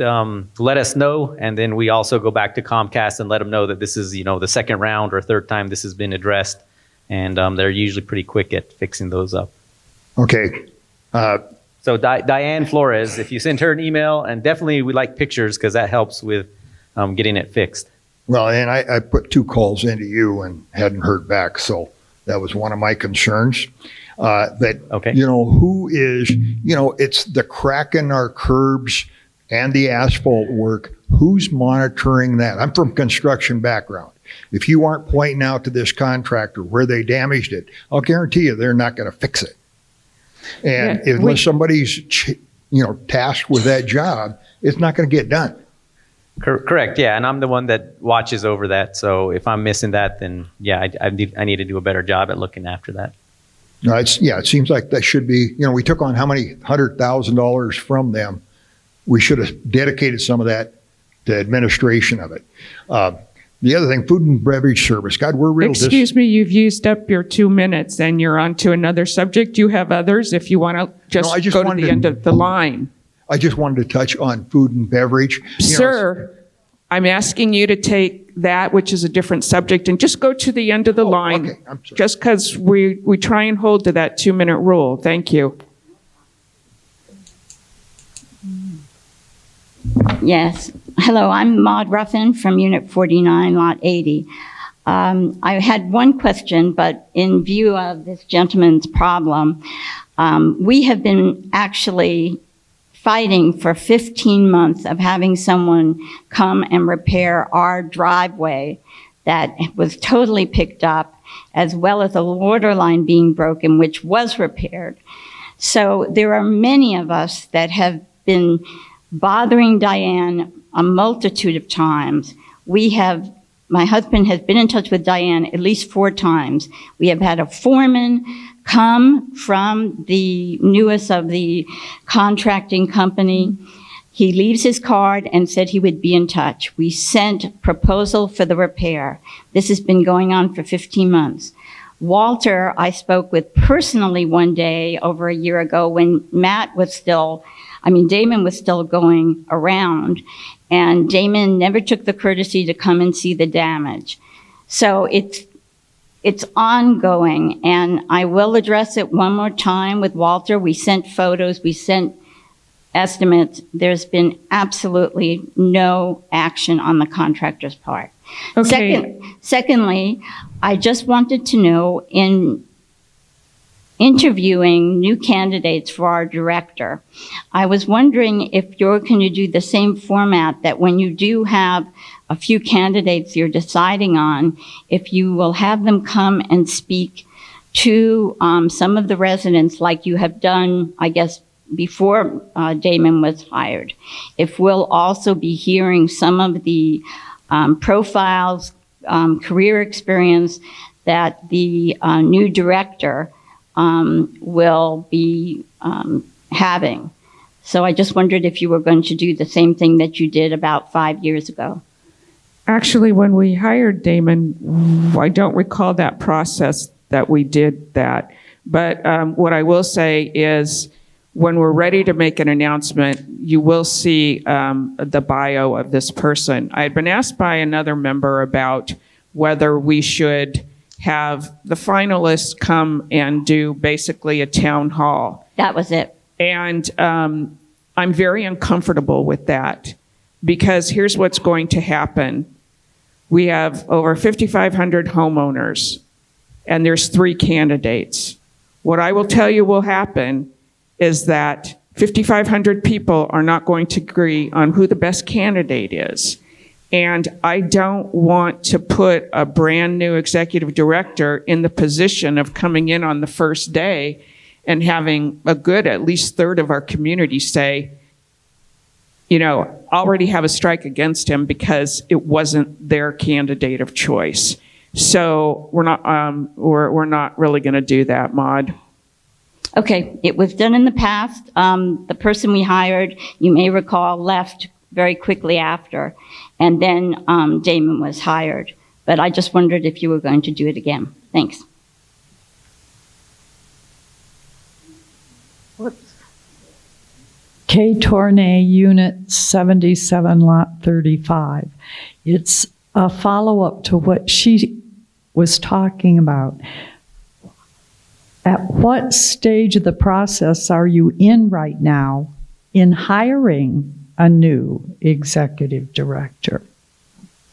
let us know, and then we also go back to Comcast and let them know that this is, the second round or third time this has been addressed, and they're usually pretty quick at fixing those up. Okay. So Diane Flores, if you send her an email, and definitely we like pictures because that helps with getting it fixed. Well, and I put 2 calls into you and hadn't heard back, so that was one of my concerns. Okay. Who is, it's the crack in our curbs and the asphalt work. Who's monitoring that? I'm from construction background. If you aren't pointing out to this contractor where they damaged it, I'll guarantee you they're not going to fix it. And unless somebody's, tasked with that job, it's not going to get done. Correct, yeah, and I'm the one that watches over that. So if I'm missing that, then yeah, I need to do a better job at looking after that. No, it seems like that should be, we took on how many $100,000 from them. We should have dedicated some of that to administration of it. The other thing, food and beverage service. God, we're real. Excuse me, you've used up your 2 minutes and you're on to another subject. You have others if you want to just go to the end of the line. I just wanted to touch on food and beverage. Sir, I'm asking you to take that, which is a different subject, and just go to the end of the line. Okay, I'm sorry. Just because we try and hold to that 2-minute rule. Thank you. Yes, Hello, I'm Maud Ruffin from Unit 49, Lot 80. I had one question, but in view of this gentleman's problem, we have been actually fighting for 15 months of having someone come and repair our driveway that was totally picked up, as well as a water line being broken, which was repaired. So there are many of us that have been bothering Diane a multitude of times. My husband has been in touch with Diane at least 4 times. We have had a foreman come from the newest of the contracting company. He leaves his card and said he would be in touch. We sent proposal for the repair. This has been going on for 15 months. Walter, I spoke with personally one day over a year ago when Damon was still going around, and Damon never took the courtesy to come and see the damage. So it's ongoing, and I will address it one more time with Walter. We sent photos, we sent estimates. There's been absolutely no action on the contractor's part. Okay. Secondly, I just wanted to know, in interviewing new candidates for our director, I was wondering if you're going to do the same format, that when you do have a few candidates you're deciding on, if you will have them come and speak to some of the residents like you have done, I guess, before Damon was hired. If we'll also be hearing some of the profiles, career experience that the new director will be having. So I just wondered if you were going to do the same thing that you did about 5 years ago. Actually, when we hired Damon, I don't recall that process that we did that. But what I will say is, when we're ready to make an announcement, you will see the bio of this person. I had been asked by another member about whether we should have the finalists come and do basically a town hall. That was it. And I'm very uncomfortable with that, because here's what's going to happen. We have over 5,500 homeowners, and there's 3 candidates. What I will tell you will happen is that 5,500 people are not going to agree on who the best candidate is. And I don't want to put a brand new executive director in the position of coming in on the first day and having a good, at least third of our community say, already have a strike against him because it wasn't their candidate of choice. So we're not really going to do that, Maud. Okay, it was done in the past. The person we hired, you may recall, left very quickly after, and then Damon was hired. But I just wondered if you were going to do it again. Thanks. Kay Tournay, Unit 77, Lot 35. It's a follow-up to what she was talking about. At what stage of the process are you in right now in hiring a new executive director?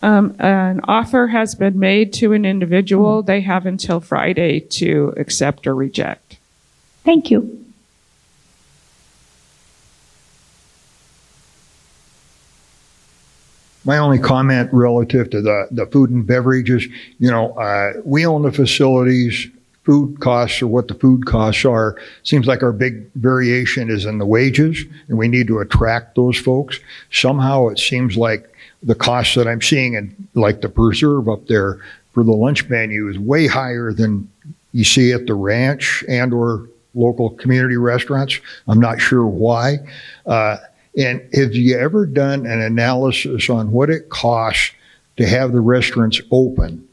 An offer has been made to an individual. They have until Friday to accept or reject. Thank you. My only comment relative to the food and beverages, we own the facilities. Food costs, or what the food costs are, seems like our big variation is in the wages, and we need to attract those folks. Somehow it seems like the costs that I'm seeing in like the preserve up there for the lunch menu is way higher than you see at the ranch and or local community restaurants. I'm not sure why. And have you ever done an analysis on what it costs to have the restaurants open?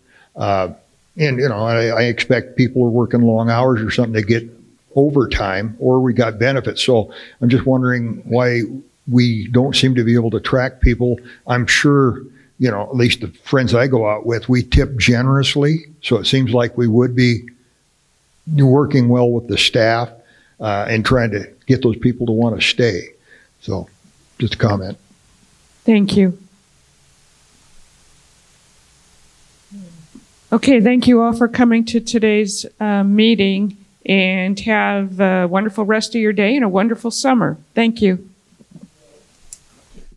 And, I expect people are working long hours or something to get overtime, or we got benefits. So I'm just wondering why we don't seem to be able to track people. I'm sure, at least the friends I go out with, we tip generously. So it seems like we would be working well with the staff and trying to get those people to want to stay. So just a comment. Thank you. Okay, thank you all for coming to today's meeting, and have a wonderful rest of your day and a wonderful summer. Thank you.